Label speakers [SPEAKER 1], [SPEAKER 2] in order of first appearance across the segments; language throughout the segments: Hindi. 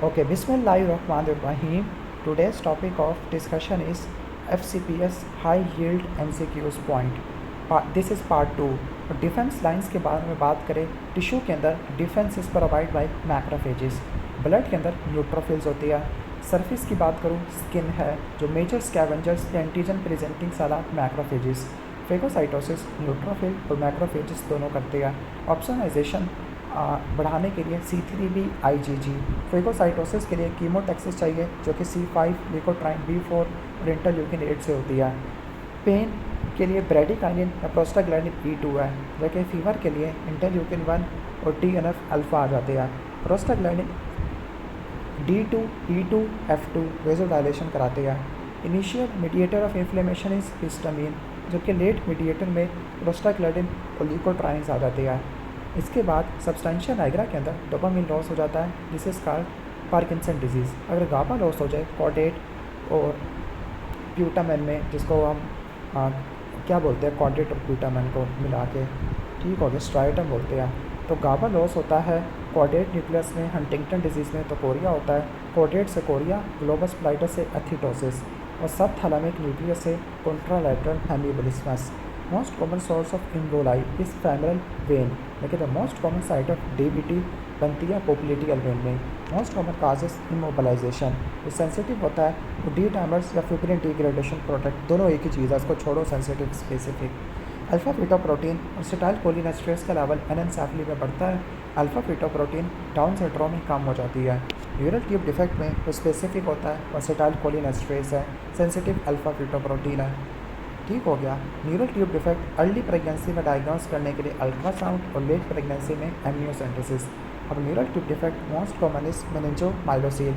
[SPEAKER 1] Okay, Bismillahirrahmanirrahim. Today's topic of discussion is FCPS High Yield MCQs Point. This is part 2. Defence lines के बारे में बात करें, टिश्यू के अंदर defence is provide by macrophages, blood के अंदर न्यूट्रोफिल्स होती है। सरफेस की बात करूँ, स्किन है जो मेजर स्कैवेंजर्स या एंटीजन प्रेजेंटिंग साला मैक्रोफेजेस, फेगोसाइटोसिस न्यूट्रोफिल और मैक्रोफेजेस दोनों करते हैं। ऑप्शनाइजेशन बढ़ाने के लिए C3b IgG, फेगोसाइटोसिस के लिए कीमोटैक्सिस चाहिए जो कि C5 ल्यूकोट्राइन B4 और इंटरल्यूकिन 8 से होती है। पेन के लिए ब्रेडिकाइनिन या प्रोस्टाग्लैंडिन E2 है, जबकि फीवर के लिए इंटरल्यूकिन 1 और TNF अल्फा आ जाते हैं। Prostaglandin D2 E2 F2 vasodilation कराते हैं। Initial mediator of inflammation is histamine, जबकि लेट मीडिएटर में प्रोस्टाग्लैंडिन और ल्यूकोट्राइन्स आ जाते हैं। इसके बाद सब्सटेंशिया नाइग्रा के अंदर डोपामिन लॉस हो जाता है, this is called Parkinson disease. अगर गाबा लॉस हो जाए कॉर्डेट और प्यूटामिन में, जिसको हम क्या बोलते हैं, कॉर्डेट और प्यूटामिन को मिला के, ठीक हो गया, स्ट्राइटम बोलते हैं। तो गाबा लॉस होता है कॉर्डेट न्यूक्लियस में, हंटिंगटन डिजीज़ में तो कोरिया होता है, कॉर्डेट से कोरिया, ग्लोबस प्लाइटस से एथिटोसिस और सब थैलेमिक न्यूक्लियस से contralateral hemiballismus. Most common source of emboli is femoral vein, लेकिन the most common site of DVT बनती है पोप्लेटियल वेन में। मोस्ट कॉमन काजेस इमोबलाइजेशन, जो सेंसिटिव होता है वो डी डामर्स या फिब्रिन डिग्रेडेशन प्रोडक्ट, दोनों एक ही चीज़ है, इसको छोड़ो सेंसिटिव स्पेसिफिक। अल्फा फीटोप्रोटीन और सिटाइल कोलिनेस्ट्रेस का लेवल एनेंसेफली में बढ़ता है। अल्फा फीटोप्रोटीन डाउन सिंड्रोम में कम हो जाती है। न्यूरल ट्यूब डिफेक्ट में वो स्पेसिफिक होता है और सिटाइल कोलिनेस्ट्रेस है, सेंसिटिव अल्फा फीटोप्रोटीन है, ठीक हो गया। Neural tube defect early pregnancy में डायग्नोस करने के लिए अल्ट्रासाउंड और लेट प्रेगनेंसी में एम्नियोसेंटेसिस। और neural tube defect most common is meningomyelocele,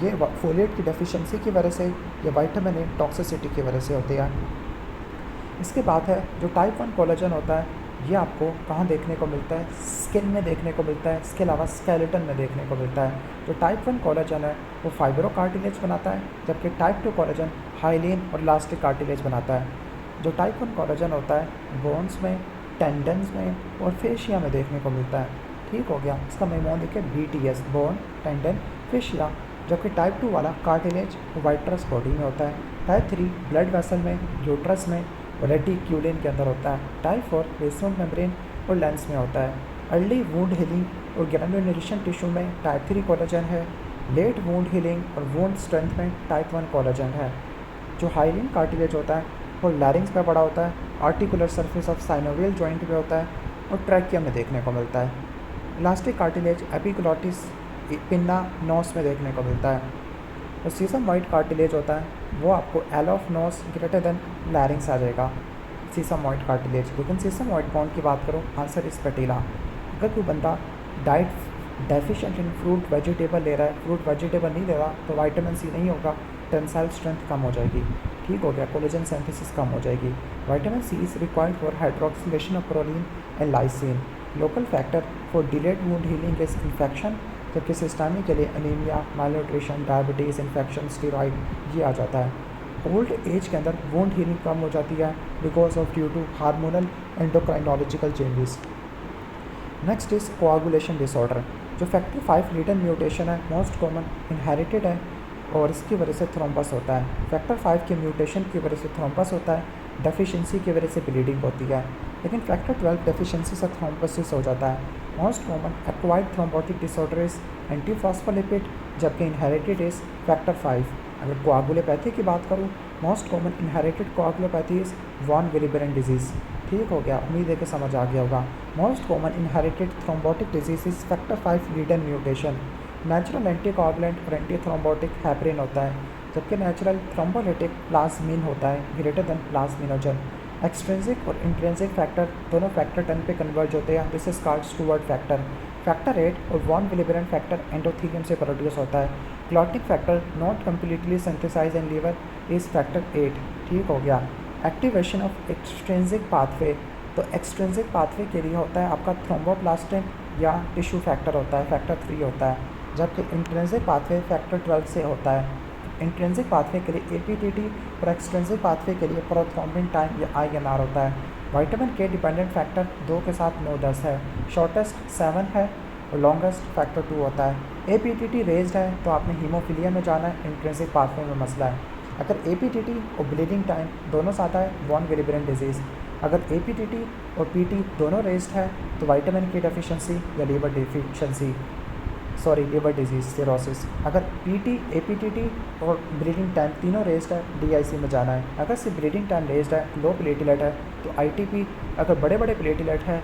[SPEAKER 1] ये फोलेट की डेफिशिएंसी की वजह से या विटामिन ए टॉक्सिसिटी की वजह से होते हैं। इसके बाद है जो टाइप 1 कोलेजन होता है, ये आपको कहाँ देखने को मिलता है, स्किन में देखने को मिलता है, इसके अलावा स्केलेटन में देखने को मिलता है। जो टाइप 1 कोलेजन है वो फाइब्रो कार्टिलेज बनाता है, जबकि टाइप 2 कोलेजन हाइलिन और इलास्टिक कार्टिलेज बनाता है। जो टाइप 1 कोलेजन होता है बोन्स में, टेंडन्स में और फेशिया में देखने को मिलता है, ठीक हो गया। इसका मेमोनिक है BTS, बोन, टेंडन, फेशिया। जबकि टाइप 2 वाला कार्टिलेज वाइट्रस बॉडी में होता है। टाइप 3 ब्लड वेसल में, यूट्रस में और रेटिक्यूलिन के अंदर होता है। टाइप 4 बेसमेंट मेम्ब्रेन और लेंस में होता है। अर्ली वूंड हीलिंग और ग्रैन्युलेशन टिश्यू में टाइप 3 कोलेजन है। लेट वूंड हीलिंग और वूंड स्ट्रेंथ में टाइप 1 कोलेजन है। जो हाइलिन कार्टिलेज होता है वो लैरिंग्स में बड़ा होता है, articular surface of synovial joint में होता है और ट्रैकिया में देखने को मिलता है। Elastic cartilage epiglottis, pinna, nose में देखने को मिलता है। और सीसम वाइट कार्टिलेज होता है वो आपको L of nose greater than larynx आ जाएगा, सीसम वाइट कार्टिलेज। लेकिन सीसम वाइट बोन की बात करो, आंसर इस पेटिला। अगर कोई बंदा diet deficient in fruit vegetable ले रहा है, फ्रूट वेजिटेबल नहीं ले रहा, तो विटामिन C नहीं होगा, टेंसाइल स्ट्रेंथ कम हो जाएगी, ठीक हो गया, कोलेजन सिंथेसिस कम हो जाएगी। Vitamin C is required for hydroxylation of proline and lysine. Local factor for delayed wound healing is infection, जबकि सिस्टामिक के लिए anaemia, malnutrition, diabetes, infection, steroid ये आ जाता है। ओल्ड एज के अंदर वुंड हीलिंग कम हो जाती है because of due to hormonal endocrinological changes. Next is coagulation disorder. जो फैक्टर 5 लीडर म्यूटेशन है मोस्ट कॉमन इनहेरिटेड है और इसकी वजह से थ्रोम्बस होता है। फैक्टर 5 के म्यूटेशन की वजह से थ्रोम्बस होता है, डेफिशिएंसी की वजह से ब्लीडिंग होती है। लेकिन फैक्टर 12 डेफिशिएंसी से थ्रोम्बोसिस हो जाता है। Most common acquired thrombotic disorder is antiphospholipid, जबकि इनहेरिटेड इज फैक्टर 5। अगर कोआगुलोपैथी की बात करूँ, most common inherited coagulopathy is von Willebrand disease, ठीक हो गया, उम्मीद है कि समझ आ गया होगा। Most common inherited thrombotic disease is factor 5 Leiden mutation. Natural anticoagulant और एंटी थ्रोम्बोटिक हेपरिन होता है, जबकि नेचुरल थ्रोम्बोलिटिक प्लाज्मिन होता है ग्रेटर देन प्लाज्मिनोजन। एक्सट्रिंसिक और इंट्रिंसिक फैक्टर दोनों फैक्टर 10 पे कन्वर्ज होते हैं, this is called Stuart factor. Factor 8 और वॉन विलिबरेन फैक्टर एंडोथेलियम से प्रोड्यूस होता है। Clotting factor not completely synthesize in liver is factor 8, ठीक हो गया। एक्टिवेशन ऑफ एक्सट्रिंसिक पाथवे, तो एक्सट्रिंसिक पाथवे के लिए होता है आपका थ्रोम्बोप्लास्टिन या टिश्यू फैक्टर होता है, फैक्टर 3 होता है, जबकि इंट्रिंसिक पाथवे फैक्टर 12 से होता है। इंट्रिंसिक पाथवे के लिए APTT और एक्सट्रिंसिक पाथवे के लिए प्रोथ्रोम्बिन टाइम या INR होता है। विटामिन K डिपेंडेंट फैक्टर 2 के साथ 9-10 है, शॉर्टेस्ट 7 है और लॉन्गेस्ट फैक्टर 2 होता है। APTT रेज्ड है तो आपने हीमोफीलिया में जाना है, इंट्रिंसिक पाथवे में मसला है। अगर APTT और ब्लीडिंग टाइम दोनों साथ है, वॉन विलिब्रियन डिजीज़। अगर APTT और PT दोनों रेज्ड है तो विटामिन K डेफिशिएंसी या लीवर डिजीज़ सिरोसिस। अगर PT, APTT और ब्लीडिंग टाइम तीनों रेज्ड है, DIC में जाना है। अगर सिर्फ ब्लीडिंग टाइम रेज्ड है, लो प्लेटलेट है तो ITP। अगर बड़े बड़े प्लेटलेट है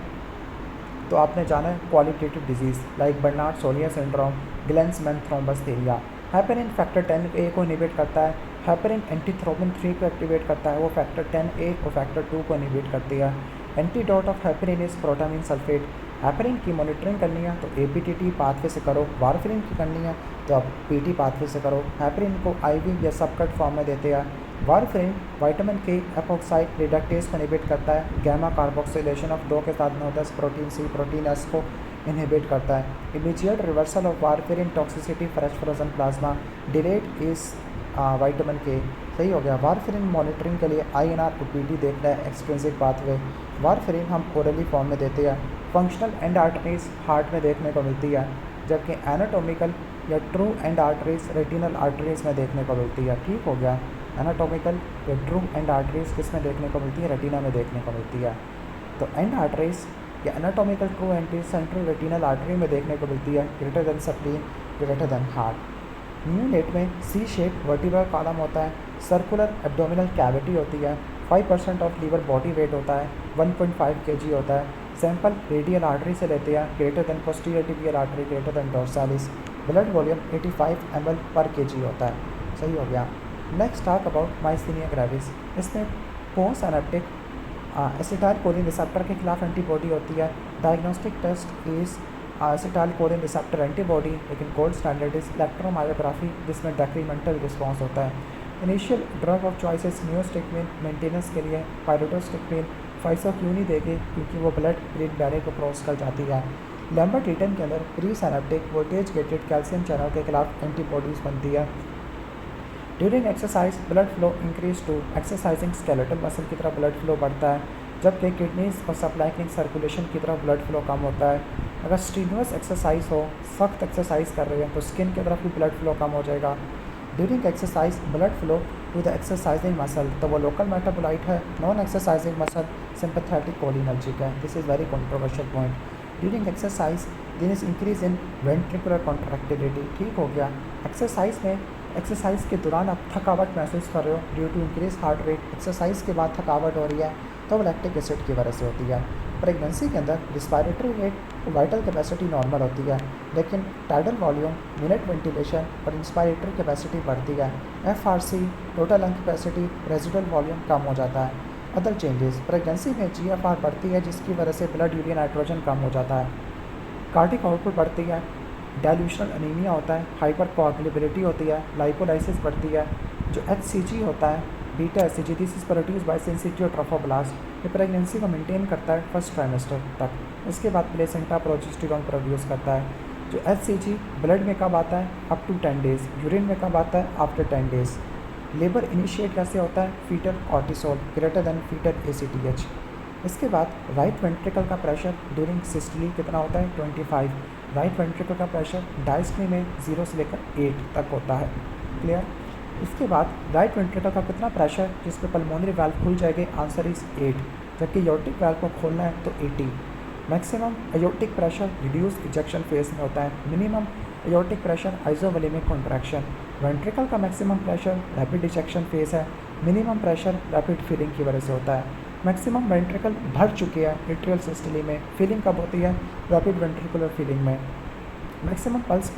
[SPEAKER 1] तो आपने जाना है qualitative disease like Bernard Soulier syndrome, Glanzmann thrombosis. Heparin factor 10A को इनहिबिट करता है। हेपेरिन एंटीथ्रोबिन 3 को एक्टिवेट करता है, वो फैक्टर 10A और फैक्टर 2 को इनहिबिट करती है। Antidote of heparin is protamine sulphate. Heparin की मॉनिटरिंग करनी है तो APTT पाथवे से करो, वारफेरिन की करनी है तो आप PT पाथवे से करो। हेपेरिन को IV या सबकट फॉर्म में देते हैं। Warfarin vitamin K epoxide reductase को इनहिबिट करता है। गामा कार्बोक्सिलेशन ऑफ 2 के साथ में होता है, प्रोटीन C प्रोटीन S को इनहिबिट करता है। Immediate reversal of warfarin toxicity fresh frozen plasma, delayed is vitamin K। सही हो गया। वारफेरिन मॉनिटरिंग के लिए INR और PT देखना है, एक्सट्रिंसिक पाथवे। वारफेरिन हम ओरली फॉर्म में देते हैं। फंक्शनल एंड आर्टरीज हार्ट में देखने को मिलती है, जबकि एनाटोमिकल या true and arteries retinal arteries में देखने को मिलती है। ठीक हो गया। एनाटोमिकल या ट्रू एंड आर्टरीज किस में देखने को मिलती है? रेटिना में देखने को मिलती है। तो एंड आर्टरीज या anatomical true and central retinal artery में देखने को मिलती है, greater then spleen, greater than heart. Neonate में C शेप वर्टिब्रल कॉलम होता है, सर्कुलर एब्डोमिनल कैविटी होती है, 5% ऑफ लीवर बॉडी वेट होता है, 1.5 kg होता है। सैंपल रेडियल आर्टरी से लेते हैं, greater than posterior tibial artery, greater than dorsalis. Blood volume 85 ml पर kg होता है। सही हो गया। Next talk about myasthenia gravis. इसमें post synaptic acetyl choline receptor के खिलाफ एंटीबॉडी होती है। Diagnostic test is acetyl choline receptor antibody, लेकिन गोल्ड स्टैंडर्ड इज इलेक्ट्रोमायोग्राफी, जिसमें डेक्रीमेंटल रिस्पॉन्स होता है। Initial drug of choices neostigmine maintenance के लिए पायरोडोस्टिकमिन। फाइसो क्यों नहीं देंगे? क्योंकि वो ब्लड ब्रेन बैरियर को क्रॉस कर जाती है। लैम्बर्टिटन के अंदर presynaptic voltage gated calcium channel के खिलाफ एंटीबॉडीज़ बनती है। During exercise blood flow increase to exercising skeletal muscle की तरफ ब्लड फ्लो बढ़ता है, जबकि किडनीज और सप्लाइकिंग सर्कुलेशन की तरफ ब्लड फ्लो कम होता है। अगर स्ट्रीनुअस एक्सरसाइज हो, सख्त एक्सरसाइज कर रहे हैं तो स्किन की तरफ भी ब्लड फ्लो कम हो जाएगा। During exercise blood flow to the exercising muscle, तो वो लोकल मेटाबोलाइट है। Non exercising muscle sympathetic cholinergic है। This is very controversial point. During exercise there is increase in ventricular contractility. ठीक हो गया। एक्सरसाइज के दौरान आप थकावट महसूस कर रहे हो due to increase heart rate, exercise के बाद थकावट हो रही है तो वो लैक्टिक एसिड की वजह से होती है। प्रेगनेंसी के अंदर respiratory rate vital capacity normal होती है, लेकिन टाइडल वॉल्यूम, मिनट वेंटिलेशन और इंस्पायरेटरी कैपेसिटी बढ़ती है। FRC total lung capacity, residual volume कम हो जाता है। अदर चेंजेस, प्रेगनेंसी में GFR बढ़ती है जिसकी वजह से ब्लड यूरिया नाइट्रोजन कम हो जाता है। कार्डिक आउटपुट बढ़ती है, डायल्यूशनल अनीमिया होता है, हाइपर कोआगुलेबिलिटी होती है, लाइपोलाइसिस बढ़ती है। जो HCG होता है, beta HCG, this is produce by syncytiotrophoblast. ये प्रेगनेंसी को मेंटेन करता है फर्स्ट ट्राइमेस्टर तक। इसके बाद प्लेसेंटा प्रोजेस्टेरॉन प्रोड्यूस करता है। जो HCG ब्लड में कब आता है? Up to 10 days. यूरिन में कब आता है? After 10 days. लेबर इनिशिएट कैसे होता है? Fetal cortisol greater than fetal ACTH। इसके बाद राइट वेंट्रिकल का प्रेशर ड्यूरिंग सिस्टली कितना होता है? 25। राइट वेंट्रिकल का प्रेशर डायस्टली में 0 से लेकर 8 तक होता है। क्लियर? इसके बाद राइट वेंट्रिकल का कितना प्रेशर जिस पे पल्मोनरी वाल्व खुल जाएगी? Answer is 8। जबकि एयोर्टिक वाल्व को खोलना है तो 80। Maximum aortic pressure reduce ejection phase में होता है। Minimum aortic pressure isovolumic contraction. Ventricle का maximum pressure rapid ejection phase है। मिनिमम प्रेशर रैपिड फीलिंग की वजह से होता है। मैक्सिमम वेंट्रिकल भर चुके हैं एट्रियल सिस्टली में। फीलिंग कब होती है? रैपिड वेंट्रिकुलर फीलिंग में। Maximum pulse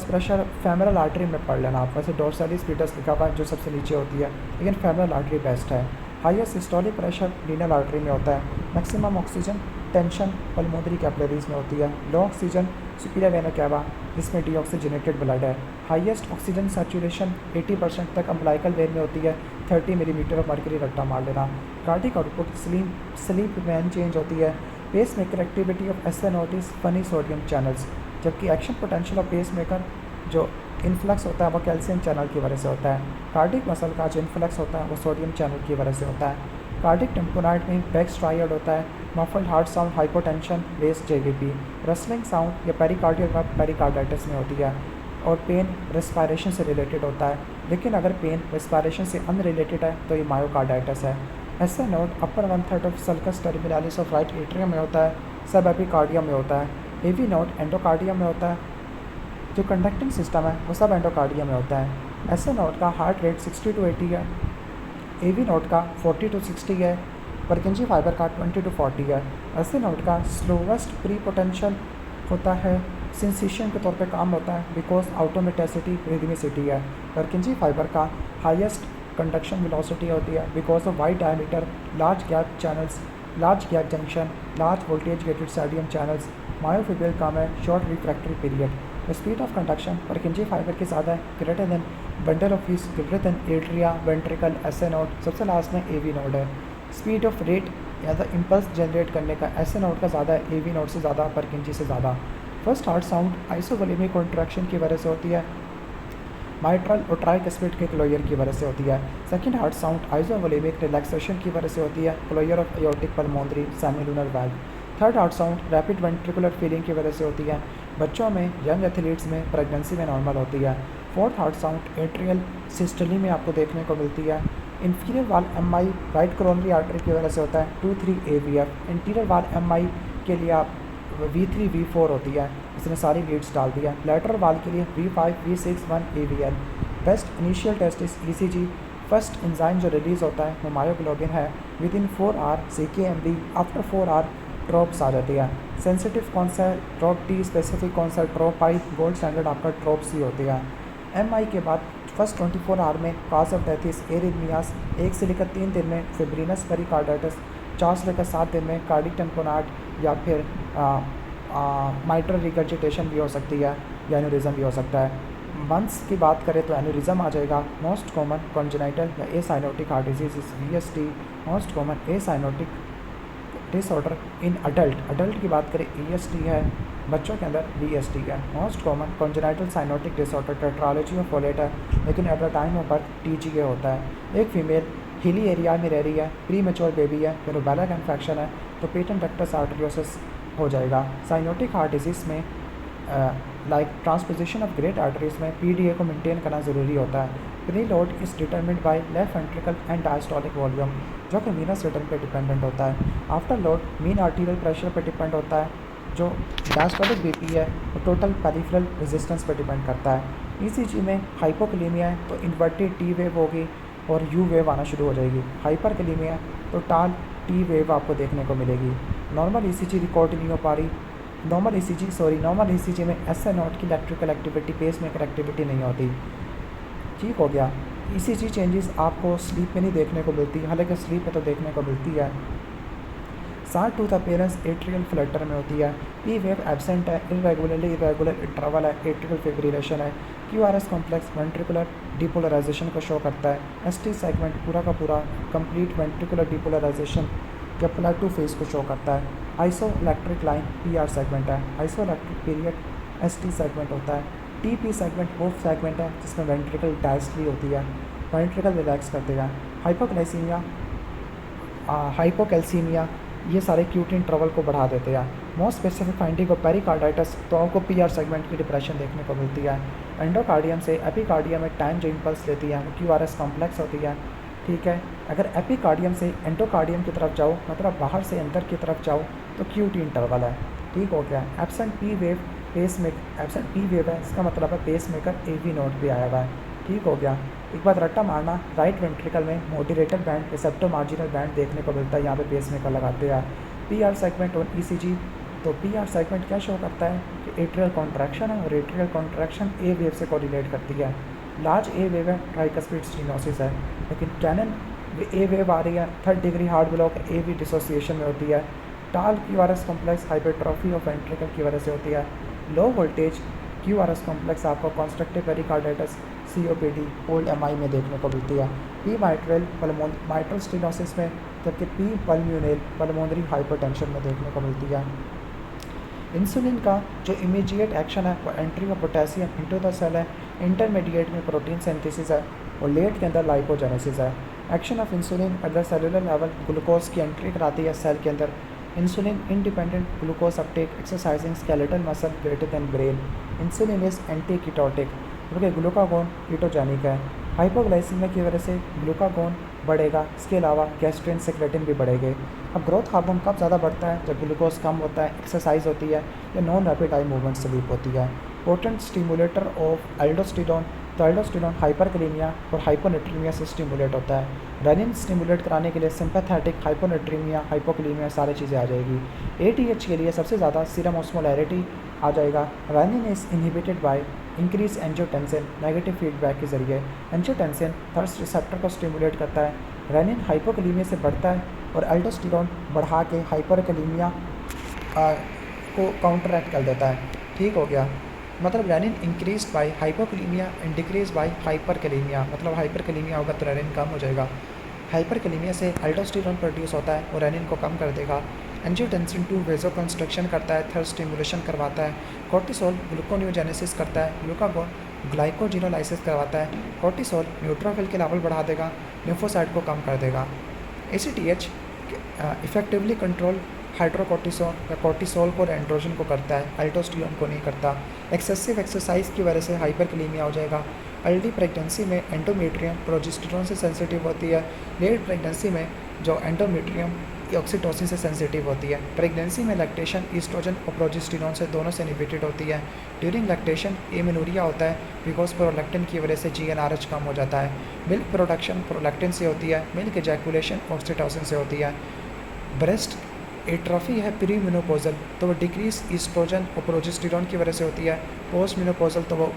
[SPEAKER 1] pressure femoral artery में पढ़ लेना आप। वैसे डोर्सालिस पीटस लिखा हुआ है जो सबसे नीचे होती है, लेकिन फेमरल आर्टरी बेस्ट है। Highest systolic pressure renal artery में होता है। Maximum oxygen tension pulmonary capillaries में होती है। लो ऑक्सीजन सुपीरियर वेना कैवा जिसमें डीऑक्सीजनेटेड ब्लड है। हाईएस्ट ऑक्सीजन सैचुरेशन 80% तक अम्बलाइकल वेन में होती है। 30 मिलीमीटर ऑफ मर्करी रट्टा मार लेना। कार्डिक आउटपुट स्लीप में चेंज होती है। Pacemaker activity of SNOTs funny sodium channels, जबकि action potential of pacemaker जो इन्फ्लक्स होता है वो कैल्शियम चैनल की वजह से होता है। कार्डिक मसल का जो इन्फ्लक्स होता है वो सोडियम चैनल की वजह से होता है। कार्डिक टेम्पोनाइड में बैक स्ट्राइड होता है। Muffled heart sound hypotension raised JVP, rustling sound या पेरिकार्डियल में पेरिकार्डाइटिस में होती है। और पेन रेस्पायरेशन से रिलेटेड होता है, लेकिन अगर पेन रेस्पायरेशन से अनरिलेटेड है तो ये मायोकार्डाइटिस है। ऐसा note upper 1/3 of sulcus terminalis of right atrium में होता है, सब एपिकार्डियम में होता है। एवी नोट एंडोकार्डियम में होता है, जो कंडक्टिंग सिस्टम है वो सब एंडोकार्डियम में होता है। ऐसा नोट का हार्ट रेट 60 to 80 है, एवी नोट का 40 to 60 है, परकिंजी फाइबर का 20 to 40 है। ऐसे नोट का स्लोवेस्ट प्री पोटेंशियल होता है, सेंसेशन के तौर पे काम होता है बिकॉज ऑटोमेटिसिटी रिदमिसिटी है। परकिंजी फाइबर का हाईएस्ट कंडक्शन वेलोसिटी होती है because of wide diameter, large gap channels, large gap junction, large voltage gated sodium channels. Myofibril काम है short refractory period. The speed of conduction परकिंजी fibre के ज़्यादा है, greater then bundle of peace, greater than atria, ventricle, essay node, सबसे लास्ट में एवी नोड है। स्पीड ऑफ रेट या द इम्पल्स जनरेट करने का एसे नोड का ज़्यादा है, एवी नोड से ज़्यादा, परकिंजी से ज़्यादा। फर्स्ट हार्ट साउंड आइसोवोलेमिक कॉन्ट्रैक्शन की वजह से होती है, माइट्रल और ट्राइकस्पिड के क्लोयर की वजह से होती है। सेकंड हार्ट साउंड आइसोवोलेमिक रिलैक्सेशन की वजह से होती है, closure of aortic pulmonary semilunar valve. Third heart sound rapid ventricular feeling की वजह से होती है, बच्चों में, यंग एथलीट्स में, प्रेगनेंसी में नॉर्मल होती है। Fourth heart sound atrial systole में आपको देखने को मिलती है। इंफीरियर वाल एमआई राइट कोरोनरी आर्टरी की वजह से होता है, 2-3 AVF। इंटीरियर वाल एमआई के लिए आप V3 V4 होती है, इसने सारी लीड्स डाल दिया। लेटरल वाल के लिए V5 V6 1 AVL। Best initial test is ECG। First enzyme जो रिलीज़ होता है वो मायोग्लोबिन है। Within 4 hour CKMB, after 4 hour trops आ जाती है। सेंसिटिव कौन सा है, ट्रोप टी, स्पेसिफिक कौन सा, ट्रोप आई, गोल्ड स्टैंडर्ड आपका ट्रोप सी होती है। MI के बाद फर्स्ट 24 आवर में cause of death is arrhythmias, 1 से लेकर 3 दिन में फिब्रिनस पेरिकार्डाइटिस, 4 से लेकर 7 दिन में कार्डिक टेम्पोनाट या फिर माइट्रल रिगर्जिटेशन भी हो सकती है या एन्यूरिज्म भी हो सकता है। मंथ्स की बात करें तो एन्यूरिज्म आ जाएगा। मोस्ट कॉमन कॉन्जेनाइटल या acyanotic heart disease is VST। Most common acyanotic disorder in adult की बात करें EST है, बच्चों के अंदर VST है। Most common congenital cyanotic disorder tetralogy of folate है, लेकिन at the time of birth TGA होता है। एक फीमेल हिली एरिया में रह रही है, प्री मेच्योर बेबी है, फिर रूबेला का इन्फेक्शन है तो पेटेंट डक्टस आर्टरियोसिस हो जाएगा। साइनोटिक हार्ट डिजीज़ में like transposition of great arteries में PDA को मेंटेन करना ज़रूरी होता है। Pre load is determined by left ventricle and diastolic volume, जो कि वीनस रिटर्न पे डिपेंडेंट होता है। After load mean arterial pressure पे डिपेंड होता है, जो डायस्टोलिक BP है वो टोटल पेरिफेरल रेजिस्टेंस पे डिपेंड करता है। ECG में हाइपोकलीमिया है तो इन्वर्टेड T वेव होगी और U वेव आना शुरू हो जाएगी। हाइपरकलीमिया है तो टाल T वेव आपको देखने को मिलेगी। नॉर्मल ECG रिकॉर्ड नहीं हो पा रही, नॉर्मल ECG में SI नोट की electrical activity, pacemaker activity नहीं होती। ठीक हो गया। ECG चेंजेस आपको स्लीप में नहीं देखने को मिलती, हालांकि स्लीप में तो देखने को मिलती है। सार टूथ अपीयरेंस एट्रियल फ्लटर में होती है। P वेव एब्सेंट है, इरेगुलर इंटरवल है, एट्रियल फिब्रिलेशन है। QRS कॉम्प्लेक्स वेंट्रिकुलर डिपोलराइजेशन को शो करता है। ST सेगमेंट पूरा का पूरा कंप्लीट वेंट्रिकुलर डिपोलराइजेशन या प्लेटू फेज को शो करता है। Isoelectric line PR segment है। Isoelectric period ST segment होता है। TP सेगमेंट वो सेगमेंट है जिसमें वेंट्रिकल डायस्ट्री होती है, वेंट्रिकल रिलैक्स कर देगा। हाइपोग्लाइसीमिया, हाइपोकैल्सीमिया ये सारे क्यूट इंटरवल को बढ़ा देते हैं। Most specific finding of pericarditis तो आपको PR सेगमेंट की डिप्रेशन देखने को मिलती है। एंडोकार्डियम से एपिकार्डियम में टाइम जो इम्पल्स लेती है वो QRS कॉम्प्लेक्स होती है। ठीक है, अगर एपिकार्डियम से एंडोकार्डियम की तरफ जाओ, मतलब बाहर से अंदर की तरफ जाओ तो QT इंटरवल है। ठीक हो गया। Absent P wave pacemaker, absent P wave है, इसका मतलब है पेस मेकर AV नोड भी आया हुआ है। ठीक हो गया। एक बात रट्टा मारना, राइट वेंट्रिकल में मोटिवेटर बैंड, रिसेप्टो मार्जिनल बैंड देखने को मिलता है, यहाँ पे पेस मेकर लगाते हैं। PR सेगमेंट और ECG, तो PR सेगमेंट क्या शो करता है कि एट्रियल कॉन्ट्रैक्शन है और एट्रियल कॉन्ट्रैक्शन A वेव से कोरिलेट करती है। लार्ज A वेव है, ट्राइकस्पिड स्टेनोसिस है, लेकिन कैनन A वेव आ रही है, 3rd degree heart block AV dissociation में होती है। टाल QRS complex hypertrophy of ventricle की वजह से होती है। लो वोल्टेज QRS कॉम्प्लेक्स आपको constructive pericarditis COPD old MI में देखने को मिलती है। P माइट्रल स्टेनोसिस में, जबकि P पल्मोनल पल्मोनरी हाइपरटेंशन में देखने को मिलती है। इंसुलिन का जो इमीडिएट एक्शन है वो entry of potassium into the cell है, इंटरमीडिएट में प्रोटीन सिंथेसिस है और लेट के अंदर लाइपोजेनेसिस है। Action of insulin at the cellular level glucose की एंट्री कराती है सेल के अंदर, Insulin independent glucose uptake, exercising skeletal muscle greater than brain. Insulin is anti-ketotic, क्योंकि ग्लूकागोन कीटोजेनिक है। हाइपोग्लाइसीमिया की वजह से ग्लूकागोन बढ़ेगा, इसके अलावा गैस्ट्रिन सेक्रेटिन भी बढ़ेंगे। अब ग्रोथ हार्मोन कब ज़्यादा बढ़ता है? जब ग्लूकोज कम होता है, एक्सरसाइज होती है या non rapid eye movement sleep होती है। पोटेंट स्टिमुलेटर ऑफ एल्डोस्टेरोन, तो एल्डोस्टेरोन हाइपरकलीमिया और हाइपोनेट्रीमिया से स्टिमुलेट होता है। रेनिन स्टिमुलेट कराने के लिए सिंपैथेटिक, हाइपोनेट्रीमिया, हाइपोकलीमिया सारी चीज़ें आ जाएगी। एटीएच के लिए सबसे ज़्यादा सीरम ऑस्मोलैरिटी आ जाएगा। Renin is inhibited by increase angiotensin, negative feedback के जरिए। एंजियोटेंसिन थर्स्ट रिसेप्टर को स्टिमुलेट करता है। रेनिन हाइपोकलीमिया से बढ़ता है और एल्डोस्टेरोन बढ़ा के हाइपरकलीमिया को काउंटरएक्ट कर देता है। ठीक हो गया, मतलब renin increase by hypokalemia and decrease by hyperkalemia, मतलब हाइपरकलीमिया होगा तो रेनिन कम हो जाएगा। हाइपरकलीमिया से एल्डोस्टेरोन प्रोड्यूस होता है और रेनिन को कम कर देगा। एंजियोटेंसिन 2 वेजोकंस्ट्रक्शन करता है, थर्स्ट स्टिमुलेशन करवाता है। कोर्टिसोल ग्लूकोनियोजेनेसिस करता है। ग्लूकागोन ग्लाइकोजिनोलाइसिस करवाता है। कोर्टिसोल न्यूट्रोफिल के लेवल बढ़ा देगा, लिम्फोसाइट को कम कर देगा। एसीटीएच इफेक्टिवली कंट्रोल हाइड्रोकोर्टिसोल या कोर्टिसोल को एंड्रोजन को करता है, अल्डोस्टेरोन को नहीं करता। एक्सेसिव एक्सरसाइज की वजह से हाइपरकलीमिया हो जाएगा। अर्ली प्रेगनेंसी में एंडोमेट्रियम प्रोजेस्टेरोन से सेंसिटिव होती है। लेट प्रेगनेंसी में जो एंडोमेट्रियम ऑक्सीटोसिन से सेंसिटिव होती है। प्रेगनेंसी में लैक्टेशन ईस्ट्रोजन और प्रोजेस्टेरोन से दोनों से इनहिबिटेड होती है। ड्यूरिंग लैक्टेशन एमेनोरिया होता है बिकॉज प्रोलैक्टिन की वजह से जीएनआरएच कम हो जाता है। मिल्क प्रोडक्शन प्रोलैक्टिन से होती है। मिल्क एजैकुलेशन ऑक्सीटोसिन से होती है। ब्रेस्ट एट्रोफी है प्री मेनोपॉजल, तो वो डिक्रीज ईस्ट्रोजन और प्रोजेस्टेरोन की वजह से होती है। पोस्ट मेनोपॉजल तो वो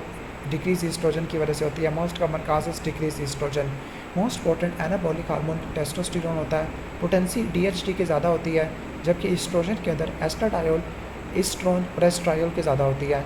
[SPEAKER 1] डिक्रीज ईस्ट्रोजन की वजह से होती है। Most common causes decrease estrogen. Most potent anabolic hormone testosterone होता है। पोटेंसी डीएचटी की ज़्यादा होती है, जबकि ईस्ट्रोजन के अंदर एस्ट्राडायोल, ईस्ट्रोन, प्रेस्ट्रायोल की ज़्यादा होती है।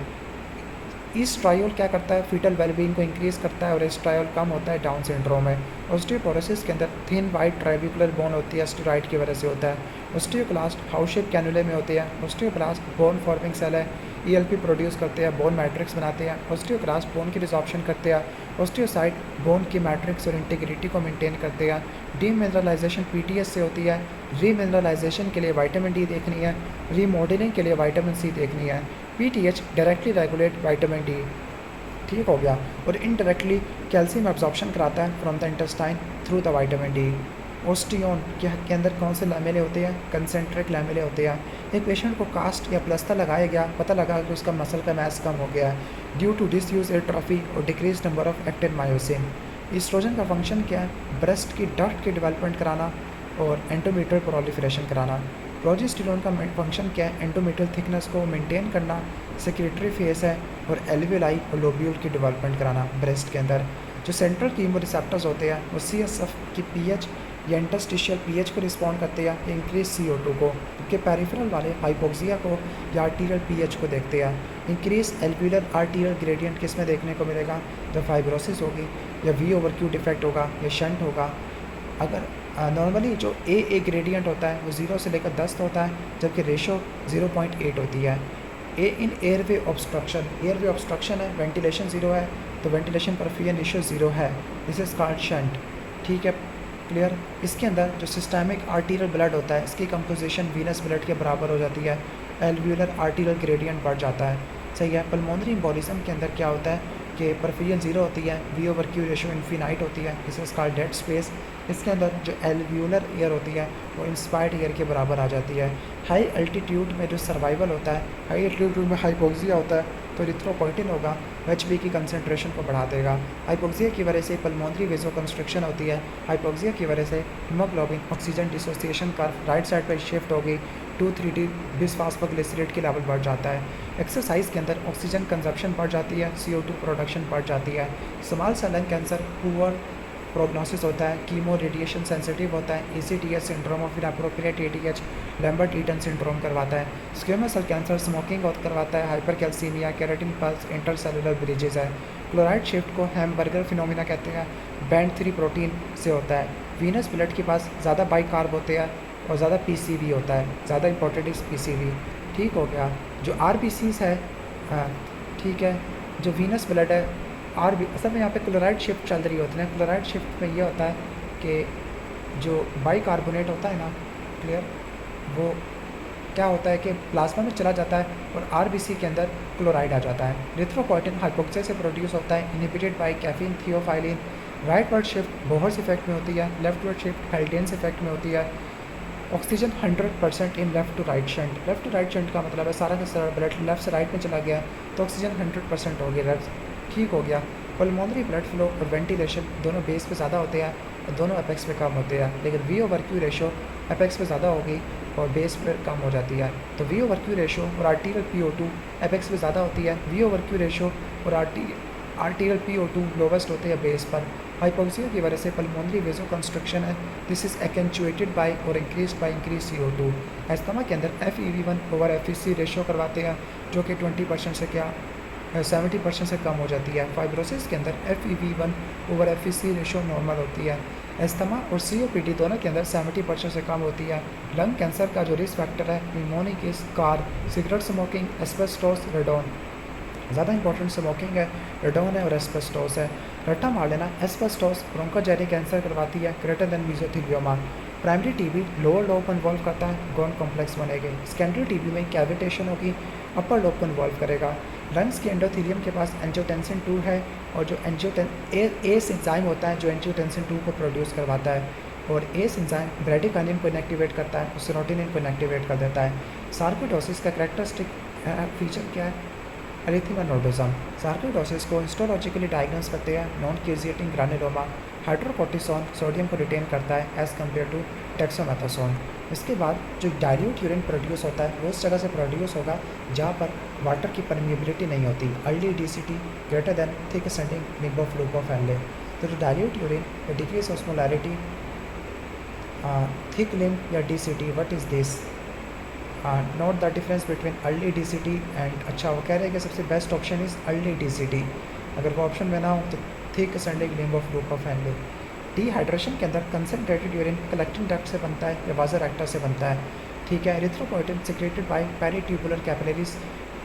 [SPEAKER 1] ईस्ट्रायोल क्या करता है? फीटल वेलबींग को इंक्रीज़ करता है और एस्ट्रायोल कम होता है डाउन सिंड्रोम में। ऑस्टियोपोरोसिस के अंदर थिन वाइट ट्राइब्यूकुलर बोन होती है, स्टेरॉइड की वजह से होता है। ऑस्टियोक्लास्ट हाउस शेप कैनुले में होती है। ऑस्टियोक्लास्ट बोन फॉर्मिंग सेल है, ईएलपी प्रोड्यूस करते हैं, बोन मैट्रिक्स बनाते हैं। ऑस्टियोक्लास्ट बोन की रिजॉर्प्शन करते हैं। ऑस्टियोसाइट बोन की मैट्रिक्स और इंटीग्रिटी को मेंटेन करते हैं। डीमिनरलाइजेशन पीटीएस से होती है। रीमिनरलाइजेशन के लिए विटामिन डी देखनी है, रीमॉडलिंग के लिए विटामिन सी देखनी है। PTH directly regulate vitamin D, ठीक हो गया, और इनडायरेक्टली कैल्शियम एब्जॉर्प्शन कराता है from the intestine through the vitamin D. Osteon के अंदर कौन से लैमेले होते हैं? कंसेंट्रिक लैमेले होते हैं। एक पेशेंट को कास्ट या प्लास्टर लगाया गया, पता लगा कि उसका मसल का मास कम हो गया है ड्यू टू डिसयूज एट्रोफी और decrease number of actin myosin. Estrogen का फंक्शन क्या है? ब्रेस्ट की डक्ट की डेवलपमेंट कराना और एंडोमेट्रियल प्रोलिफरेशन कराना। प्रोजेस्टेरोन का फंक्शन क्या है? एंडोमेट्रियल थिकनेस को मेंटेन करना, सेक्रेटरी फेस है, और एल्वियोलाई और लोब्यूल की डेवलपमेंट कराना ब्रेस्ट के अंदर। जो सेंट्रल कीमो रिसेप्टर्स होते हैं वो सीएसएफ की पीएच या इंटरस्टिशियल पीएच को रिस्पॉन्ड करते हैं, इंक्रीज CO2 को, जबकि पेरिफेरल वाले हाइपोक्सिया को या आर्टीरियल पीएच को देखते हैं। इंक्रीज एल्वियोलर आर्टीरियल ग्रेडियंट किस में देखने को मिलेगा? जब फाइब्रोसिस होगी या V/Q डिफेक्ट होगा या शंट होगा। अगर नॉर्मली जो ए ग्रेडियंट होता है वो 0 से लेकर 10 होता है, जबकि रेशो 0.8 होती है। ए इन एयरवे ऑब्स्ट्रक्शन, एयरवे ऑब्स्ट्रक्शन है, वेंटिलेशन 0 है, तो वेंटिलेशन परफियन रेशो 0 है, दिस इज कॉल्ड शंट। ठीक है, क्लियर। इसके अंदर जो सिस्टमिक आर्टीरियल ब्लड होता है इसकी कंपोजिशन वीनस ब्लड के बराबर हो जाती है, एल्वियोलर आर्टीरियल ग्रेडियंट बढ़ जाता है, सही है। पल्मोनरी एम्बोलिज्म के अंदर क्या होता है कि परफियन 0 होती है, V/Q रेशो इन्फिनाइट होती है, this is called dead space. इसके अंदर जो एल्वियोलर एयर होती है वो इंस्पायर्ड एयर के बराबर आ जाती है। हाई अल्टीट्यूड में जो सर्वाइवल होता है, हाई अल्टीट्यूड में हाइपोक्सिया होता है तो इरिथ्रोपोइटिन होगा, HB की कंसनट्रेशन को बढ़ा देगा। हाइपोक्सिया की वजह से पल्मोनरी वेजोकंस्ट्रक्शन होती है। हाइपोक्सिया की वजह से haemoglobin oxygen dissociation curve right side पर शिफ्ट होगी, 2,3-D बिसफॉस्फोग्लिसरेट के लेवल बढ़ जाता है। एक्सरसाइज के अंदर ऑक्सीजन कंजप्शन बढ़ जाती है, CO2 प्रोडक्शन बढ़ जाती है। Small cell lung cancer poor prognosis होता है, कीमो रेडिएशन सेंसिटिव होता है, ECTS syndrome of inappropriate ATH, Lambert Eaton syndrome करवाता है। स्क्वेमस सेल कैंसर स्मोकिंग करवाता है, hypercalcemia, keratin pearls, intercellular bridges है। क्लोराइड शिफ्ट को हैमबर्गर फिनोमिना कहते हैं, बैंड 3 प्रोटीन से होता है। वीनस ब्लड के पास ज़्यादा बाइकार्ब होते हैं और ज़्यादा PCV होता है, ज़्यादा इंपॉर्टेंट इस PCV, ठीक हो गया। जो RBCs है, ठीक है, जो वीनस ब्लड है असल में यहाँ पे क्लोराइड शिफ्ट चल रही होती है। क्लोराइड शिफ्ट में ये होता है कि जो बाइकार्बोनेट होता है ना, क्लियर, वो क्या होता है कि प्लाज्मा में चला जाता है और आरबीसी के अंदर क्लोराइड आ जाता है। इरिथ्रोपोइटिन हाइपोक्सिया से प्रोड्यूस होता है, inhibited by caffeine theophylline. Rightward shift Bohr's effect में होती है, leftward shift Haldane's effect में होती है। Oxygen 100% in left to right shunt. Left to right shunt का मतलब है सारा का सारा ब्लड लेफ्ट से राइट में चला गया तो ऑक्सीजन 100% हो गया, ठीक हो गया। पल्मोनरी ब्लड फ्लो और वेंटिलेशन दोनों बेस पे ज़्यादा होते हैं और दोनों एपेक्स पे कम होते हैं, लेकिन V over Q ratio apex पे ज़्यादा होगी और बेस पे कम हो जाती है। तो वी ओवर क्यू रेशो और आर्टीरियल PO2 एपेक्स पे ज़्यादा होती है, वी ओवर क्यू रेशो और आर्टीरियल PO2 लोवेस्ट होते हैं बेस पर। हाइपोक्सिया की वजह से पल्मोनरी वेजो कंस्ट्रक्शन है, दिस इज एक्चुएटेड बाय और increase by increase CO2। Asthma के अंदर FEV1 ओवर FEC रेशो करवाते हैं जो कि 20% से क्या 70% से कम हो जाती है। फाइब्रोसिस के अंदर FEV1 over FEC ratio normal होती है। एस्थमा और COPD दोनों के अंदर 70% से कम होती है। लंग कैंसर का जो रिस्क फैक्टर है निमोनिक इस car, cigarette smoking, asbestos, radon. ज़्यादा इंपॉर्टेंट स्मोकिंग है, रेडोन है और एस्बेस्टोस है। रट्टा मार लेना, एस्बेस्टोस ब्रोंकोजेनिक कैंसर करवाती है greater than mesothelioma. Primary TB lower lobe को इन्वॉल्व करता है, गोन कॉम्प्लेक्स बनेगी। सेकेंडरी टीबी में कैविटेशन होगी, अपर लोब को इन्वॉल्व करेगा। लंग्स के एंडोथेलियम के पास एंजियोटेंसिन 2 है और जो एस एंजाइम होता है जो एंजियोटेंसिन 2 को प्रोड्यूस करवाता है, और एस एंजाइम ब्रेडिकानिन को इनएक्टिवेट करता है, सेरोटोनिन को इनएक्टिवेट कर देता है। सार्कोइडोसिस का कैरेक्टरिस्टिक फीचर क्या है? Arrhythmia nodosum. सार्कोइडोसिस को हिस्टोलॉजिकली डायग्नोस करते हैं नॉन केजिएटिंग ग्रानुलोमा। हाइड्रोकोर्टिसोन सोडियम को रिटेन करता है एज़ कम्पेयर टू डेक्सामेथासोन। इसके बाद जो डाइल्यूट यूरिन प्रोड्यूस होता है वो उस जगह से प्रोड्यूस होगा जहाँ पर वाटर की परमिएबिलिटी नहीं होती, early DCT greater than thick ascending limb of loop of Henle. तो जो डाइल्यूट यूरिन या डिक्रीज ऑस्मोलैरिटी, थिक लिम्ब या DCT, what is this? Note the difference between early DCT and, अच्छा वो कह रहे हैं कि सबसे best option is early DCT। अगर वो ऑप्शन में ना हो तो thick ascending limb of loop of Henle. Dehydration के अंदर कंसनट्रेटेड यूरिन कलेक्टिंग डक्ट से बनता है या वाजर एक्टर से बनता है, ठीक है। Erythropoietin secreted by peritubular capillaries,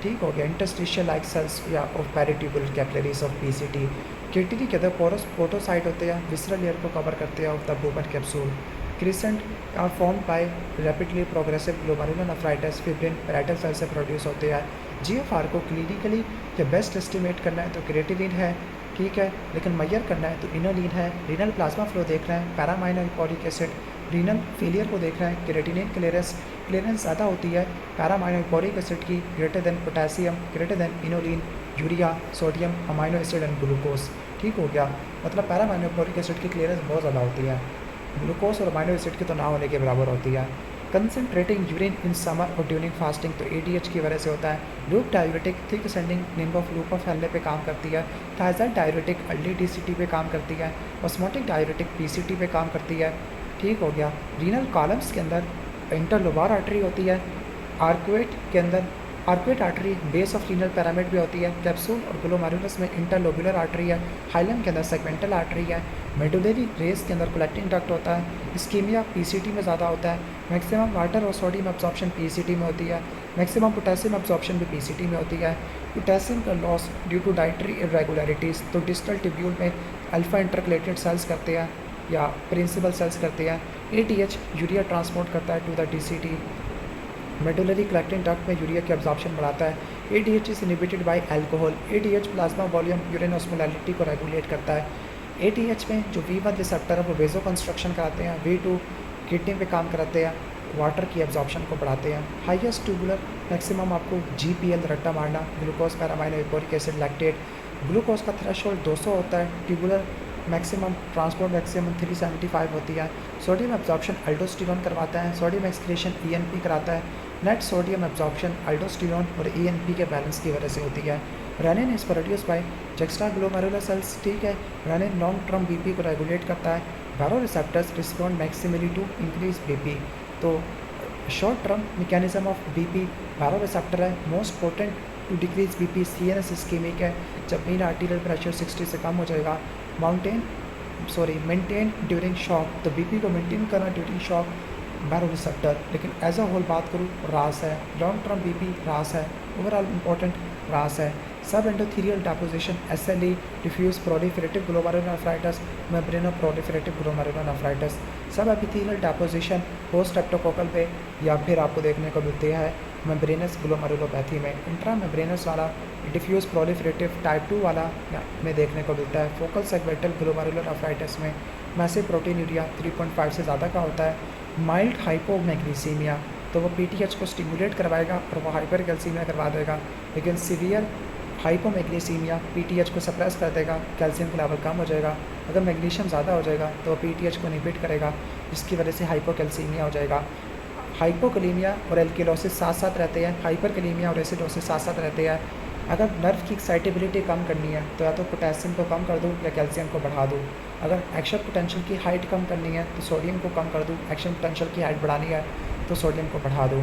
[SPEAKER 1] ठीक हो गया। इंटरस्टिशियल लाइक सेल्स या of peritubular capillaries of PCT। Kidney के अंदर पोरस पोटोसाइट होते हैं, विसरल लेयर को कवर करते हैं of the Bowman capsule. Crescent are form by rapidly progressive glomerulonephritis, fibrin parietal cell से प्रोड्यूस होते हैं। GFR को क्लिनिकली या बेस्ट एस्टिमेट करना है तो क्रिएटिनिन है, ठीक है, लेकिन मैयर करना है तो इनोलिन है। रीनल प्लाज्मा फ्लो देख रहे हैं, पैरामाइनोइकोरिक एसिड। रीनल फेलियर को देख रहे हैं, क्रिएटिनिन क्लियरेंस ज़्यादा होती है पैरामाइनोइकोरिक एसिड की, greater than potassium, greater than inulin, urea, sodium, amino acid and glucose, ठीक हो गया। मतलब पैरामाइनोइकोरिक एसिड की क्लियरेंस बहुत ज़्यादा होती है, ग्लूकोज और अमाइनो एसिड की तो ना होने के बराबर होती है। कंसनट्रेटिंग यूरिन इन समर और ड्यूरिंग फास्टिंग तो ADH की वजह से होता है। Loop diuretic thick ascending limb of loop of Henle पे काम करती है। थायजाइड डाययूरेटिक अर्ली DCT पे काम करती है। ऑस्मोटिक डाययूरेटिक PCT पे काम करती है, ठीक हो गया। रीनल कॉलम्स के अंदर इंटरलोबार आर्टरी होती है। आर्कुएट के अंदर arcuate artery base of renal pyramid भी होती है। कैप्सूल और ग्लोमेरुलस में इंटरलोबुलर आर्टरी है। हाइलम के अंदर सेगमेंटल आर्टरी है। मेडुलरी रेस के अंदर कलेक्टिंग डक्ट होता है। इस्कीमिया PCT में ज़्यादा होता है। मैक्सिमम वाटर और सोडियम एब्जॉर्प्शन PCT में होती है। मैक्सिमम पोटेशियम एब्जॉर्प्शन भी PCT में होती है। पोटेशियम का loss due to dietary irregularities तो डिस्टल ट्यूब्यूल में अल्फा इंटरकलेटेड सेल्स करते हैं या प्रिंसिपल सेल्स करते हैं। ATH यूरिया ट्रांसपोर्ट करता है to the DCT। Medullary collecting duct में यूरिया की एब्जॉर्प्शन बढ़ाता है। ADH is inhibited by alcohol. ADH plasma volume urine osmolarity को रेगुलेट करता है। ATH में जो V1 रिसेप्टर है वो वेजो कंस्ट्रक्शन कराते हैं। V2 किडनी पे काम कराते हैं, वाटर की एब्जॉर्प्शन को बढ़ाते हैं। हाईएस्ट ट्यूबुलर मैक्सिमम आपको GPL रट्टा मारना, ग्लूकोज पैरामाइनोइकोरिक एसिड लैक्टेट। ग्लूकोज का थ्रेशोल्ड 200 होता है। ट्यूबुलर मैक्सिमम ट्रांसपोर्ट मैक्सिमम 375 होती है। सोडियम एब्जॉर्प्शन अल्डोस्टेरोन करवाता है। सोडियम एक्सक्रीशन ENP कराता है। नेट सोडियम एब्जॉर्प्शन अल्डोस्टेरोन और ENP के बैलेंस की वजह से होती है। Renin is produce by juxtaglomerular cells, ठीक है। रेनिन लॉन्ग टर्म BP को रेगुलेट करता है। Baroreceptors respond maximally to increase BP। तो short term mechanism of BP baroreceptor है। Most potent to decrease BP CNS ischemic है। जब मीन आर्टीरियल प्रेशर 60 से कम हो जाएगा। मेंटेन ड्यूरिंग शॉक तो BP को मेंटेन करना ड्यूरिंग शॉक बैरो रिसेप्टर। लेकिन एज अ होल बात करूँ रास है, लॉन्ग टर्म BP रास है। ओवरऑल इंपॉर्टेंट ग्रास है। Subendothelial deposition SLE, diffuse proliferative glomerulonephritis, membranoproliferative glomerulonephritis. Subepithelial deposition post streptococcal पे या फिर आपको देखने को मिलती है मेम्ब्रेनस ग्लोमेरुलोपैथी में। इंट्रा मेम्ब्रेनस वाला डिफ्यूज प्रोलिफरेटिव टाइप 2 वाला में देखने को मिलता है। फोकल सेगमेंटल ग्लोमेरुलोनेफ्राइटिस में मैसिव प्रोटीनूरिया 3.5 से ज़्यादा का होता है। माइल्ड हाइपोमैग्नीसीमिया तो वो PTH को स्टिमुलेट करवाएगा और वो हाइपरकैल्सीमिया करवा देगा, लेकिन सीवियर हाइपोमैग्नीसीमिया PTH को सप्रेस कर देगा, कैल्शियम का लेवल कम हो जाएगा। अगर मैग्नीशियम ज़्यादा हो जाएगा तो वो PTH को इनहिबिट करेगा, जिसकी वजह से हाइपोकैल्सीमिया हो जाएगा। हाइपोकलीमिया और एल्किलोसिस साथ साथ रहते हैं, हाइपरकलीमिया और एसिडोसिस साथ साथ रहते हैं। अगर नर्व की एक्साइटेबिलिटी कम करनी है तो या तो पोटेशियम को कम कर दूँ या कैल्शियम को बढ़ा दूँ। अगर एक्शन पोटेंशियल की हाइट कम करनी है तो सोडियम को कम कर दूँ, एक्शन पोटेंशियल की हाइट बढ़ानी है तो सोडियम को बढ़ा दूँ।